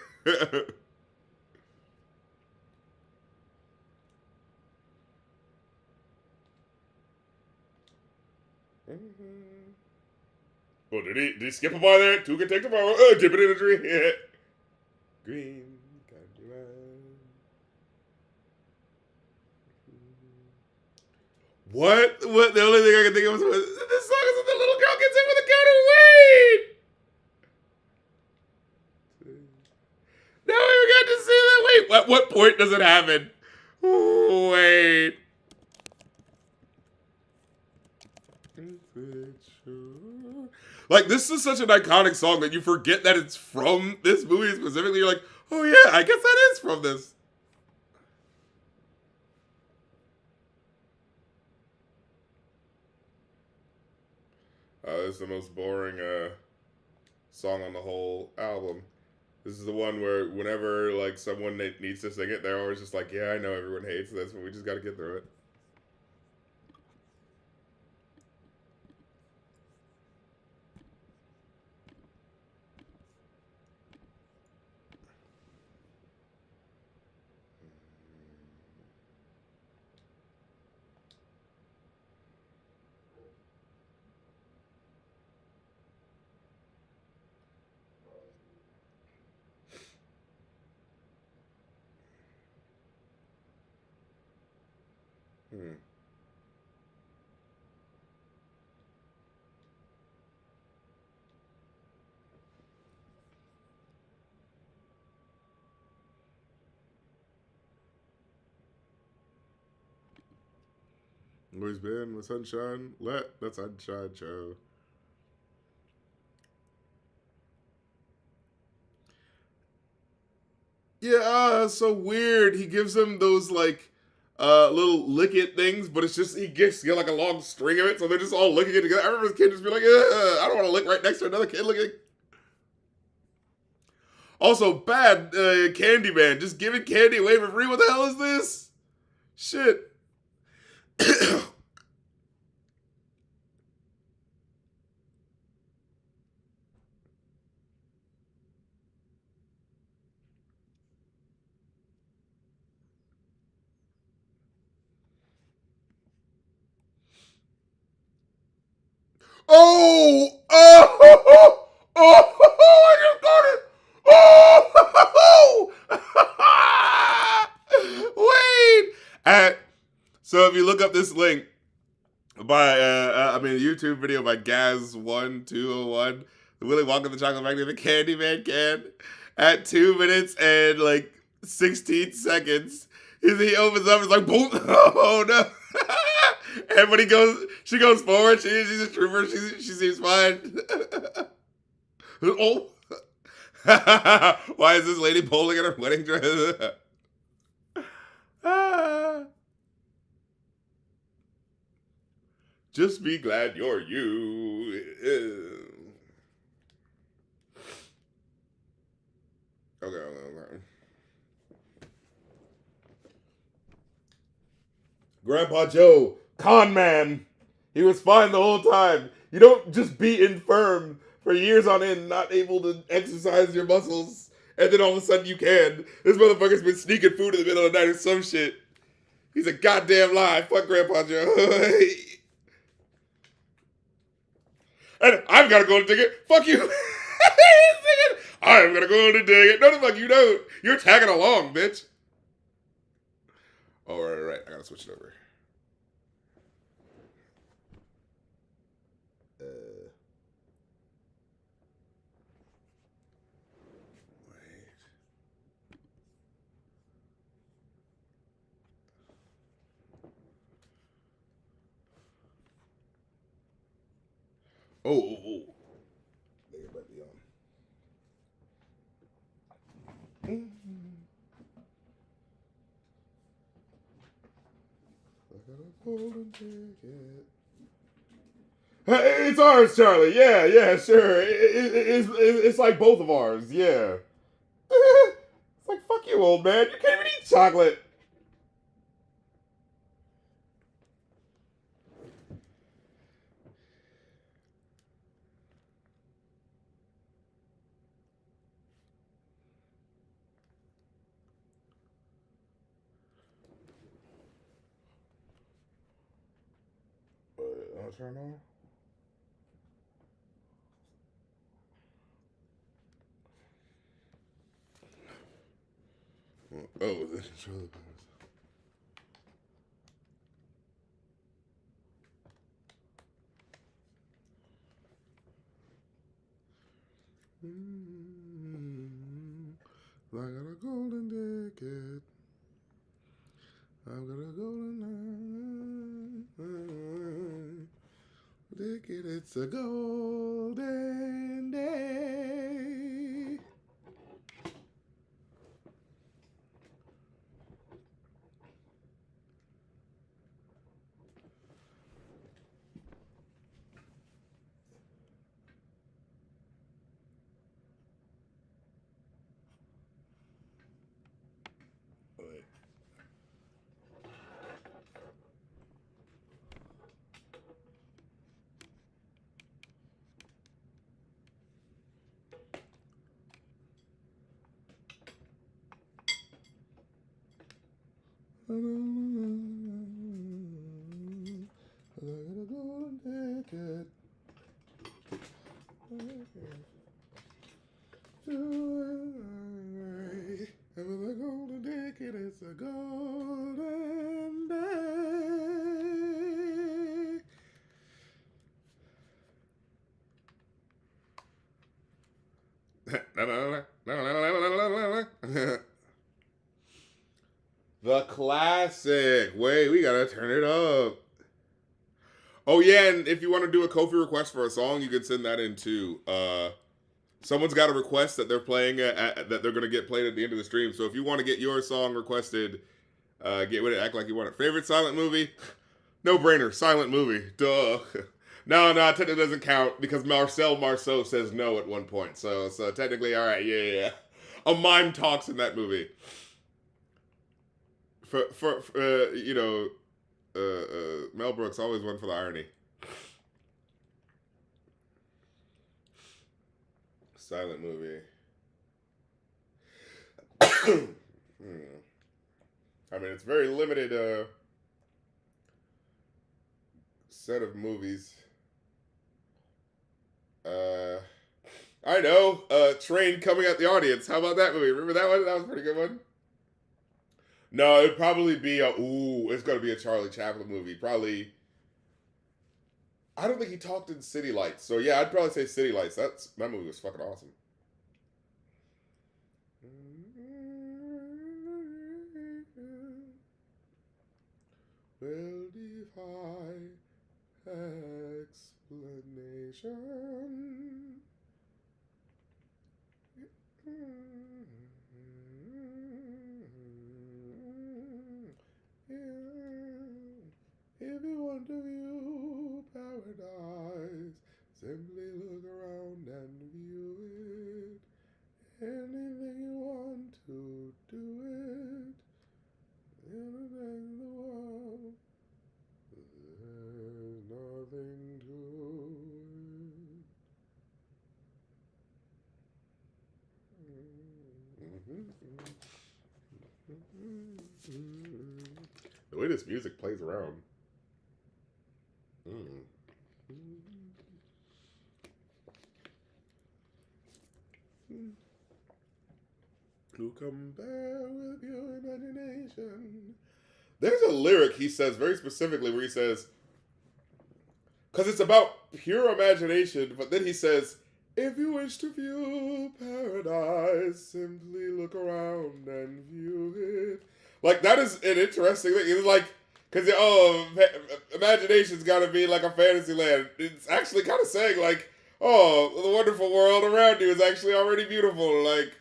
A: Oh, did he skip a bar there? 2 can take the bar. Dip it in a tree. Green. What? What? The only thing I can think of was this song is when the little girl gets in with a can of weed. Now we got to see that. Wait, at what point does it happen? Wait. Like, this is such an iconic song that you forget that it's from this movie specifically. You're like, oh yeah, I guess that is from this. This is the most boring song on the whole album. This is the one where whenever like someone needs to sing it, they're always just like, yeah, I know everyone hates this, but we just got to get through it. Hmm. Always been with sunshine, let the sunshine show. Yeah, so weird. He gives them those like little lick it things, but it's just he gets like a long string of it, so they're just all licking it together. I remember this kid just be like, I don't want to lick right next to another kid licking. Also, bad Candyman, just giving candy away for free. What the hell is this? Shit. Oh! Oh! Oh! I just got it! Oh! Wait! So if you look up this link by, YouTube video by Gaz1201, the Willy Wonka the Chocolate Factory, the Candyman can, at 2 minutes and like 16 seconds, he opens up and is like, boom! Oh no! And when she goes forward. She's a trooper. She seems fine. Oh, why is this lady bowling in her wedding dress? Just be glad you're you. Okay. Grandpa Joe, con man. He was fine the whole time. You don't just be infirm for years on end, not able to exercise your muscles, and then all of a sudden you can. This motherfucker's been sneaking food in the middle of the night or some shit. He's a goddamn lie. Fuck Grandpa Joe. And I'm gonna go and dig it. Fuck you. I'm gonna go and dig it. No, the fuck you don't. You're tagging along, bitch. Oh, right. I gotta switch it over. Oh. They might be on. I got a golden ticket. Hey, it's ours, Charlie. Yeah, sure. It's like both of ours. Yeah. It's like, fuck you, old man. You can't even eat chocolate. I'll turn on. Oh, the controller powers. I got a golden ticket. I've got a golden ticket, it's a golden day. Wait. I got a golden ticket. And with a golden ticket, it's a golden day. The classic. Wait, we gotta turn it up. Oh yeah, and if you want to do a Kofi request for a song, you can send that in too. Someone's got a request that they're playing that they're gonna get played at the end of the stream. So if you want to get your song requested, get with it. Act like you want it. Favorite silent movie? No brainer. Silent movie. Duh. No, technically doesn't count because Marcel Marceau says no at one point. So technically, all right, yeah. A mime talks in that movie. For Mel Brooks always went for the irony. Silent movie. I mean, it's very limited set of movies. I know, Train Coming at the Audience. How about that movie? Remember that one? That was a pretty good one. No, it'd probably be it's gonna be a Charlie Chaplin movie. Probably. I don't think he talked in City Lights. So yeah, I'd probably say City Lights. That movie was fucking awesome. Well defy explanation. If you want to view paradise, simply look around and view it. Anything you want to do it. Anything in the world, there's nothing to it. The way this music plays around. To compare with your imagination. There's a lyric he says very specifically where he says, because it's about pure imagination, but then he says, if you wish to view paradise, simply look around and view it. Like, that is an interesting thing. It's like, because, imagination's got to be like a fantasy land. It's actually kind of saying, like, the wonderful world around you is actually already beautiful. Like,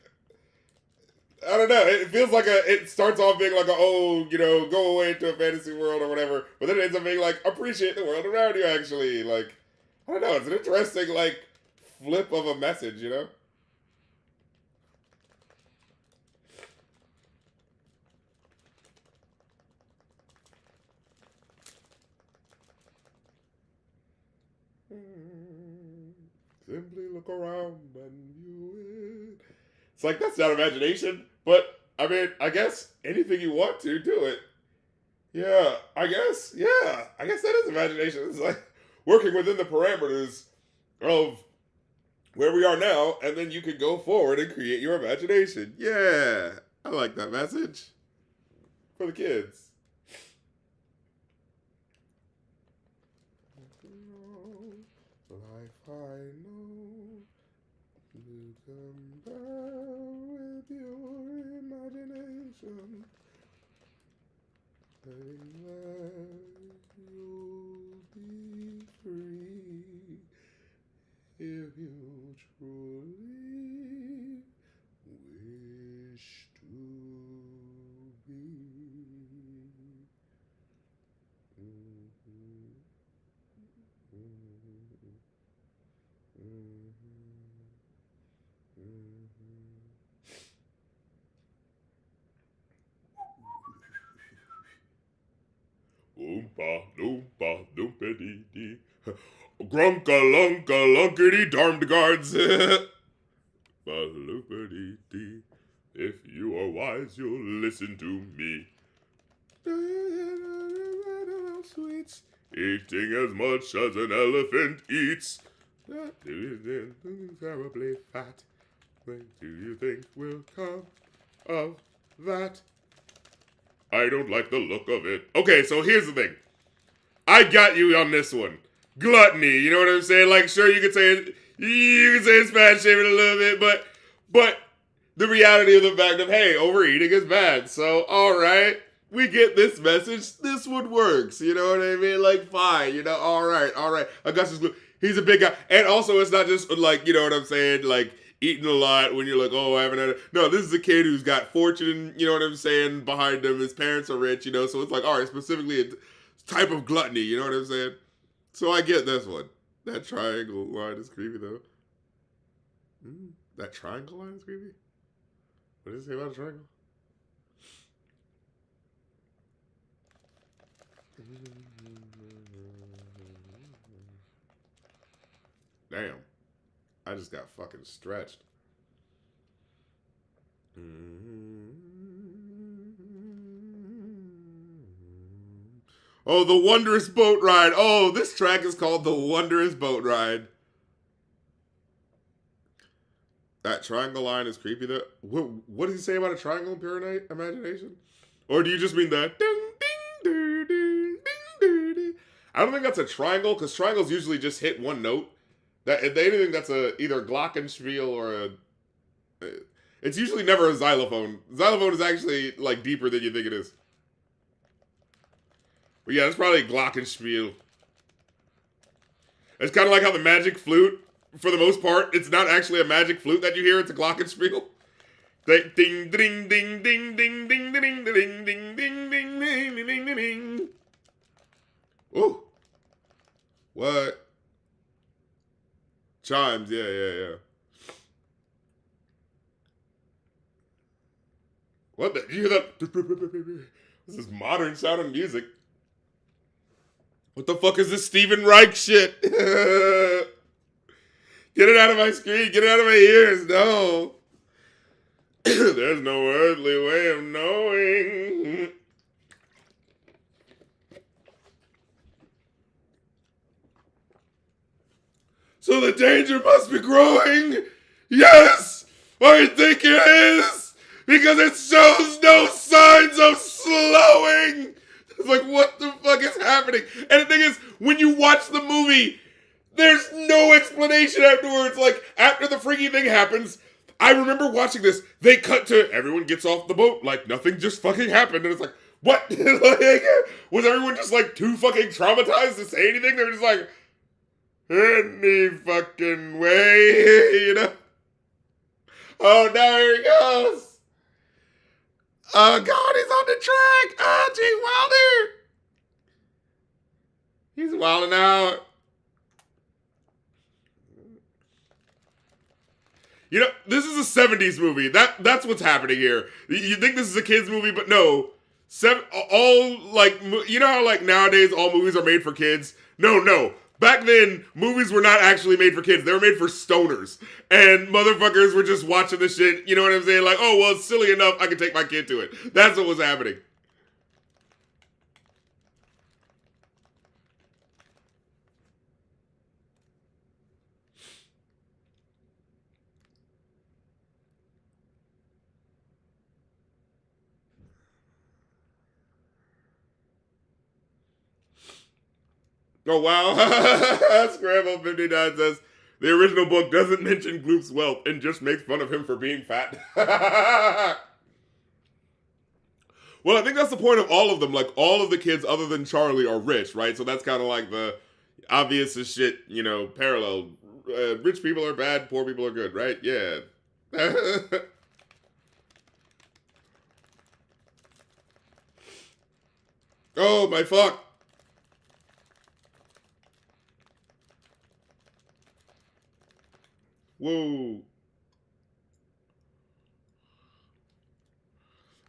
A: I don't know. It feels like it starts off being like go away into a fantasy world or whatever. But then it ends up being like, appreciate the world around you, actually. Like, I don't know. It's an interesting, like, flip of a message, you know? Simply look around and view it. It's like, that's not imagination, but, I mean, I guess anything you want to, do it. Yeah, I guess that is imagination. It's like working within the parameters of where we are now, and then you can go forward and create your imagination. Yeah, I like that message. For the kids. Life I know, you compare with your imagination, and there you'll be free. Loompa, loompa, loompa-dee-dee. Grunka, lunka, lunkity, darned guards. Loompa-dee-dee. If you are wise, you'll listen to me. Sweets. Eating as much as an elephant eats. Terribly fat. When do you think will come of that? I don't like the look of it. Okay, so here's the thing. I got you on this one. Gluttony, you know what I'm saying? Like, sure, you could say it's fat shaming a little bit, but the reality of the fact of, hey, overeating is bad. So, all right, we get this message. This one works. You know what I mean? Like, fine. You know, all right. Augustus Gloop, he's a big guy. And also, it's not just like, you know what I'm saying? Like, eating a lot when you're like, oh, I haven't had it. No, this is a kid who's got fortune, you know what I'm saying, behind him. His parents are rich, you know, so it's like, all right, specifically a type of gluttony, you know what I'm saying? So I get this one. That triangle line is creepy, though. That triangle line is creepy? What did it say about a triangle? Damn. I just got fucking stretched. Oh, the Wondrous Boat Ride. Oh, this track is called The Wondrous Boat Ride. That triangle line is creepy. What does he say about a triangle in pure imagination? Or do you just mean the ding, ding, ding, ding, ding, ding? I don't think that's a triangle, because triangles usually just hit one note. That if anything, that's either a glockenspiel or a. It's usually never a xylophone. Xylophone is actually like deeper than you think it is. But yeah, it's probably a glockenspiel. It's kind of like how the magic flute, for the most part, it's not actually a magic flute that you hear. It's a glockenspiel. Ding ding ding ding ding ding ding ding ding ding ding ding ding ding ding ding. Ooh. What? Chimes, yeah. What the? You hear that? This is modern sounding music. What the fuck is this Stephen Reich shit? Get it out of my screen. Get it out of my ears. No. There's no earthly way of knowing. So the danger must be growing. Yes, I think it is. Because it shows no signs of slowing. It's like, what the fuck is happening? And the thing is, when you watch the movie, there's no explanation afterwards. Like, after the freaky thing happens, I remember watching this, they cut to everyone gets off the boat. Like, nothing just fucking happened. And it's like, what? Like, was everyone just, like, too fucking traumatized to say anything? They were just like, any fucking way, you know? Oh, now here he goes. Oh, God, he's on the track. Oh, G. Wilder. He's wilding out. You know, this is a 70s movie. That's what's happening here. You think this is a kid's movie, but no. All, like, you know how, like, nowadays all movies are made for kids? No. Back then, movies were not actually made for kids. They were made for stoners. And motherfuckers were just watching the shit, you know what I'm saying? Like, oh, well, it's silly enough, I can take my kid to it. That's what was happening. Oh, wow. Scramble 59 says, the original book doesn't mention Gloop's wealth and just makes fun of him for being fat. Well, I think that's the point of all of them. Like, all of the kids other than Charlie are rich, right? So that's kind of like the obvious as shit, you know, parallel. Rich people are bad, poor people are good, right? Yeah. Oh, my fuck. Whoa.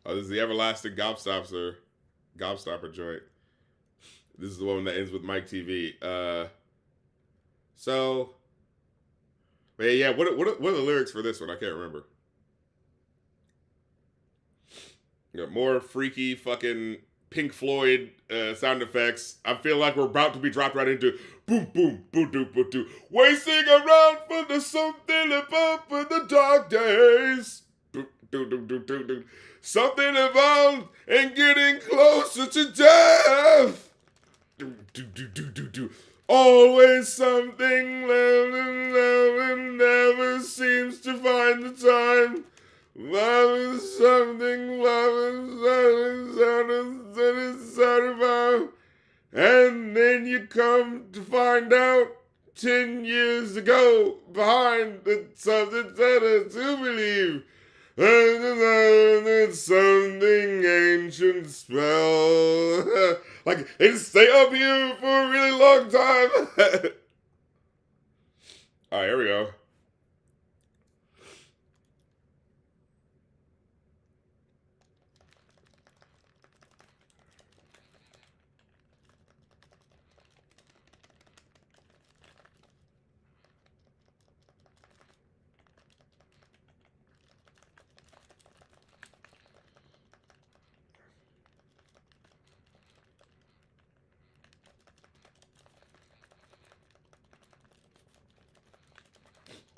A: Oh, this is the everlasting gobstopper joint. This is the one that ends with Mike TV. So, yeah. What are the lyrics for this one? I can't remember. More freaky fucking Pink Floyd sound effects. I feel like we're about to be dropped right into boom, boom, boom, boom, boom, boom. Wasting around for the something about for the dark days. Boom, boom, boom, boom, boom, boom. Something involved in getting closer to death. Do, do, do, do, do, do. Always something love and never seems to find the time. Love is something, about. And then you come to find out 10 years ago behind the something to believe. And it's something ancient spell. Like, it stay up here for a really long time. Alright, here we go.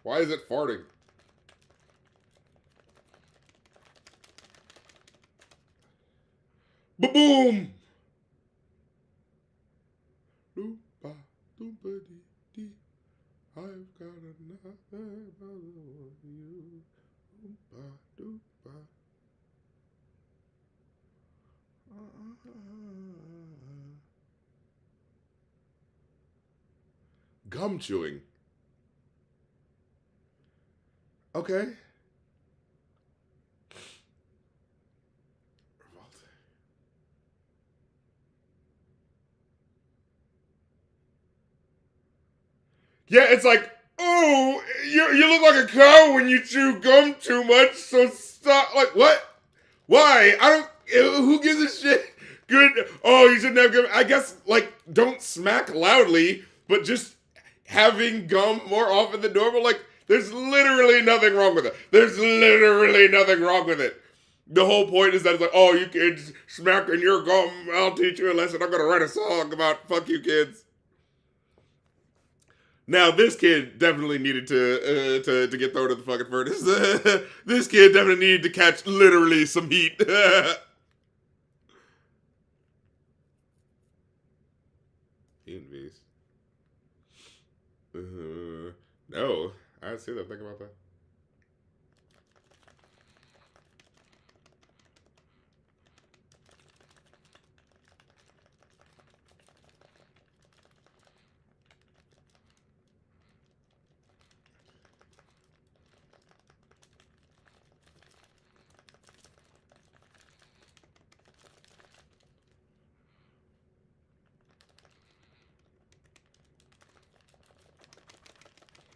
A: Why is it farting? Ba-boom! I've got another for you. Gum chewing. Okay. Yeah, it's like, oh, you look like a cow when you chew gum too much, so stop. Like, what? Why? I don't, who gives a shit? Good. Oh, you shouldn't have gum. I guess, like, don't smack loudly, but just having gum more often than normal, like, there's literally nothing wrong with it. There's literally nothing wrong with it. The whole point is that it's like, oh, you kids smacking your gum, I'll teach you a lesson. I'm going to write a song about fuck you kids. Now, this kid definitely needed to get thrown in the fucking furnace. This kid definitely needed to catch literally some heat. Human beast. No, I didn't see that. Think about that.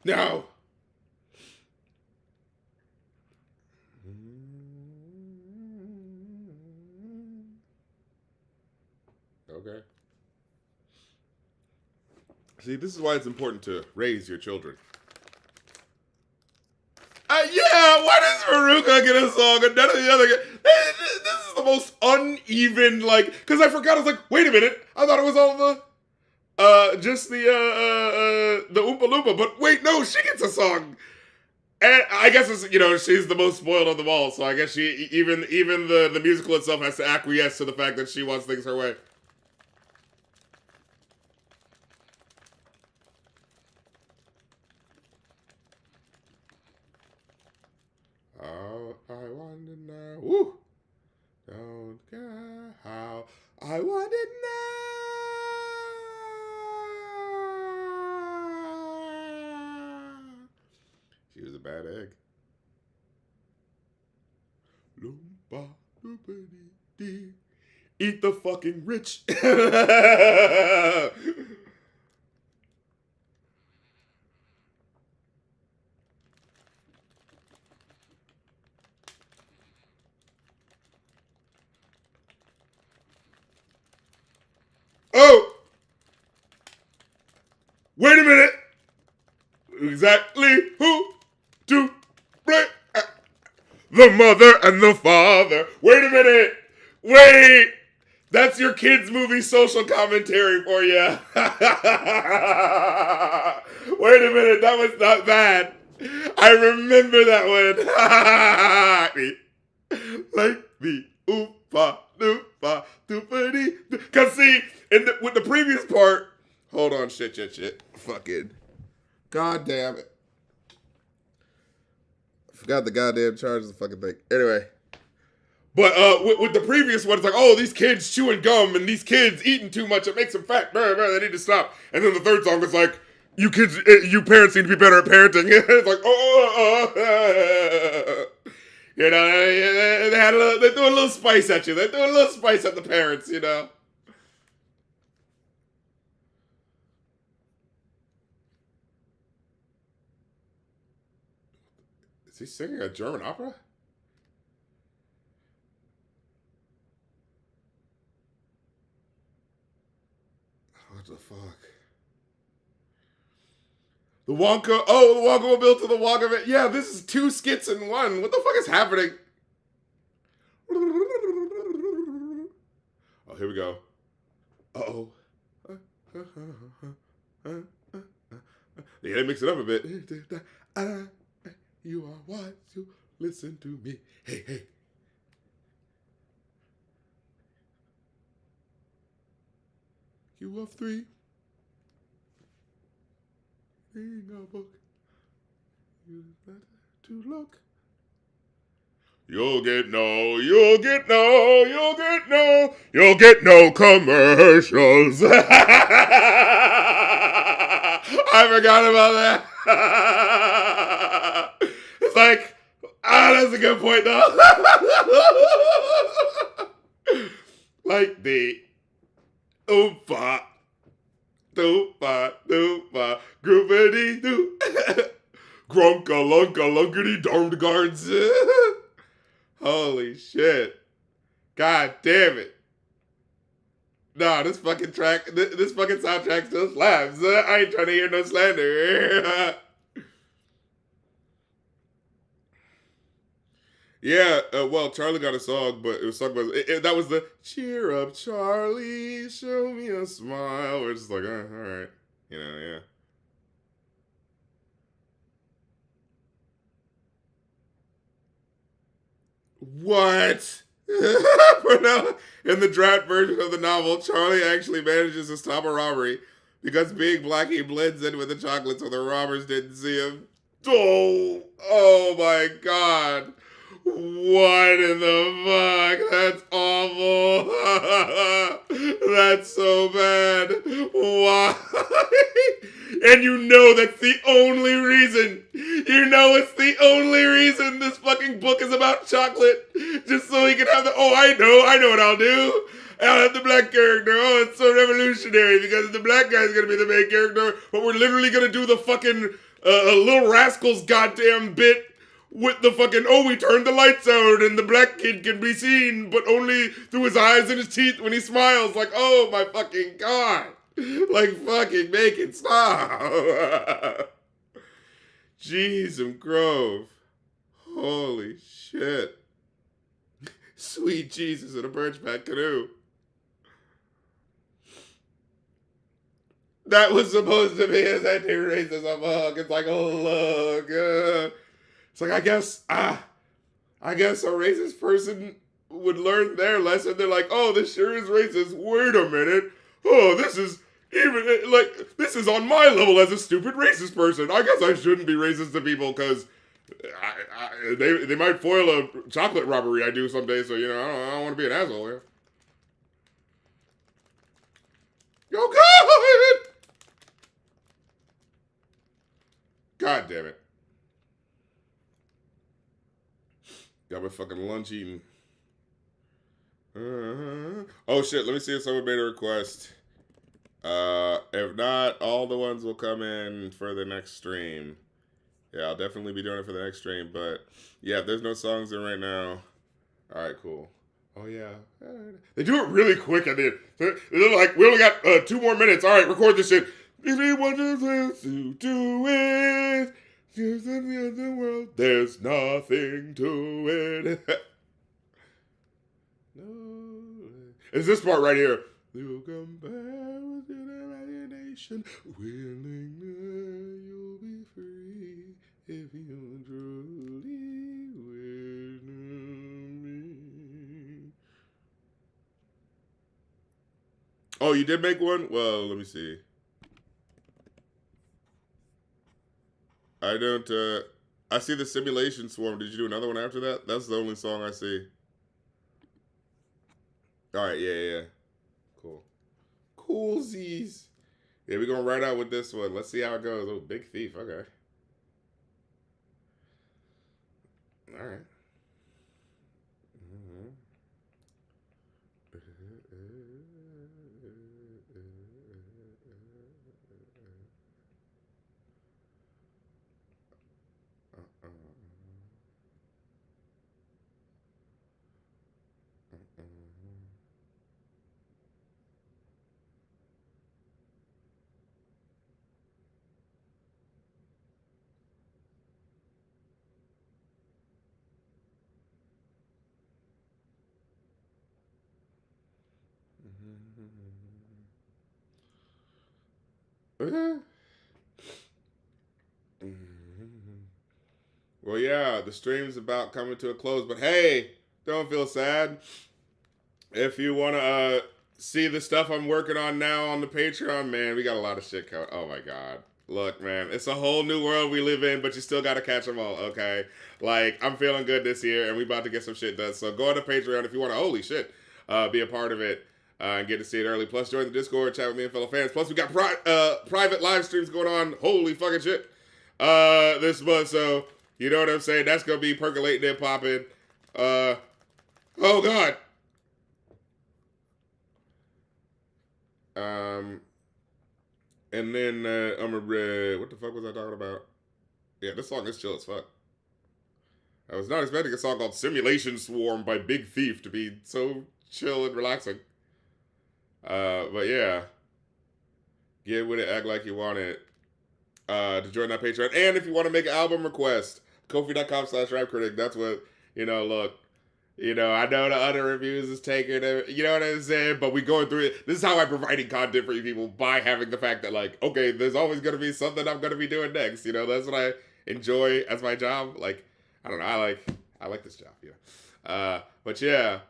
A: No. Okay. See, this is why it's important to raise your children. Yeah, why does Veruca get a song and none of the other guys? This is the most uneven, like, because I forgot, I was like, wait a minute, I thought it was all just the Oompa Loompa, but wait, no, she gets a song. And I guess it's, she's the most spoiled of them all, so I guess she, even the musical itself has to acquiesce to the fact that she wants things her way. Oh, I wonder now. Woo! Don't care how. I wonder now. She was a bad egg. Loompa, loompa dee. Eat the fucking rich. Oh! Wait a minute. Exactly who to blame? The mother and the father. Wait a minute. Wait. That's your kids' movie social commentary for you. Wait a minute. That was not bad. I remember that one. Like the oopa doopa doopity. Because see, with the previous part, hold on, shit. Fucking. God damn it. Forgot the goddamn charge of the fucking thing. Anyway. But with the previous one, it's like, oh, these kids chewing gum and these kids eating too much. It makes them fat. They need to stop. And then the third song is like, you kids, you parents need to be better at parenting. It's like, you know, they threw a little spice at you. They threw a little spice at the parents, you know. Is he singing a German opera? What the fuck? The Wonka. Oh, the Wonka will build to the Wonka. Yeah, this is 2 skits in one. What the fuck is happening? Oh, here we go. Uh-oh. Yeah, they mix it up a bit. You are wise to listen to me. Hey. You of 3. Reading a book. Use better to look. You'll get no commercials. I forgot about that. It's like, that's a good point though. Like the oompa, doopa, groupity doo. Grunka, lunka, lunkity, darned guards. Holy shit. God damn it. Nah, this fucking soundtrack still slaps. I ain't trying to hear no slander. Yeah, well, Charlie got a song, but it was sung by, that was the cheer up, Charlie, show me a smile. We're just like, all right. You know, yeah. What? In the draft version of the novel, Charlie actually manages to stop a robbery because being black, he blends in with the chocolate so the robbers didn't see him. Oh my God. What in the fuck? That's awful. That's so bad. Why? And you know that's the only reason. You know it's the only reason this fucking book is about chocolate. Just so he can have the, I know what I'll do. I'll have the black character. Oh, it's so revolutionary because the black guy's gonna be the main character, but we're literally gonna do the fucking Little Rascals goddamn bit with the fucking, we turned the lights out and the black kid can be seen, but only through his eyes and his teeth when he smiles. Like, oh my fucking God. Like, fucking make it stop. Jeez and Grove. Holy shit. Sweet Jesus in a birchback canoe. That was supposed to be his anti-racism hug. It's like, oh look. It's like, I guess a racist person would learn their lesson. They're like, oh, this sure is racist. Wait a minute. Oh, this is on my level as a stupid racist person. I guess I shouldn't be racist to people because they might foil a chocolate robbery I do someday. So, you know, I don't want to be an asshole here. Oh, God! God damn it. Got my fucking lunch eating. Oh shit, let me see if someone made a request. If not, all the ones will come in for the next stream. Yeah, I'll definitely be doing it for the next stream, but yeah, if there's no songs in right now. Alright, cool. Oh yeah. They do it really quick, I did. They're like, we only got 2 more minutes. Alright, record this shit. If he wants to do it, just in the other world, there's nothing to it. No. It's this part right here. You'll come back with your imagination. Willingly, you'll be free if you truly will me. Oh, you did make one? Well, let me see. I don't, I see the Simulation Swarm. Did you do another one after that? That's the only song I see. Alright, yeah. Cool. Coolsies. Yeah, we're going right out with this one. Let's see how it goes. Oh, Big Thief. Okay. Alright. Well, yeah, the stream's about coming to a close, but hey, don't feel sad. If you want to see the stuff I'm working on now on the Patreon, man, we got a lot of shit coming. Oh my god. Look, man, it's a whole new world we live in, but you still got to catch them all, okay? Like, I'm feeling good this year, and we about to get some shit done. So go on to Patreon if you want to, holy shit, be a part of it and get to see it early. Plus, join the Discord, chat with me and fellow fans. Plus, we got private live streams going on. Holy fucking shit. This month, so you know what I'm saying? That's going to be percolating and popping. Oh, God. And then I'm a what the fuck was I talking about? Yeah, this song is chill as fuck. I was not expecting a song called Simulation Swarm by Big Thief to be so chill and relaxing. But yeah. Get with it, act like you want it. To join that Patreon. And if you want to make an album request, Ko-fi.com/rapcritic. That's what, look. I know the other reviews is taking it, you know what I'm saying? But we going through it. This is how I'm providing content for you people, by having the fact that, like, okay, there's always going to be something I'm going to be doing next. That's what I enjoy as my job. Like, I don't know. I like this job, but yeah.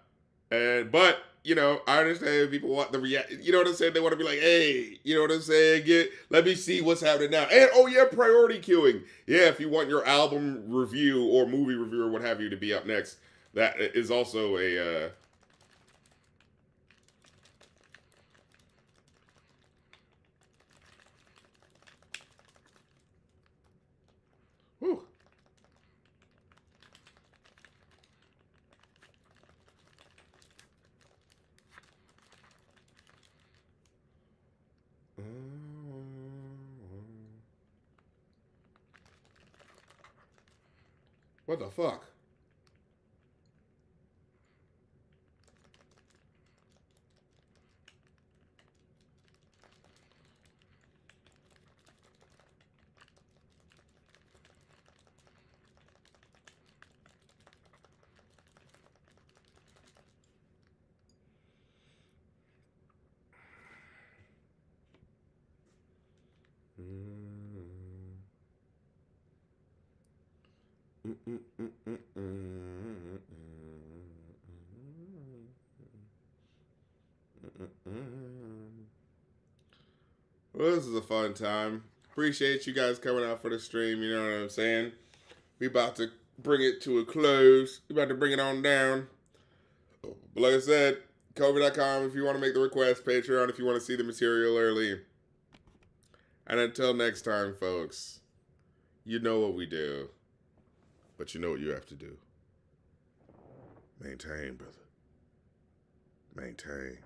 A: But, I understand people want the react. You know what I'm saying? They want to be like, hey, you know what I'm saying? Let me see what's happening now. And, oh yeah, priority queuing. Yeah, if you want your album review or movie review or what have you to be up next. That is also a whew. What the fuck? Well, this is a fun time. Appreciate you guys coming out for the stream. You know what I'm saying? We about to bring it to a close. We about to bring it on down. But like I said, Ko-fi.com if you want to make the request. Patreon if you want to see the material early. And until next time, folks, you know what we do. But you know what you have to do. Maintain, brother. Maintain.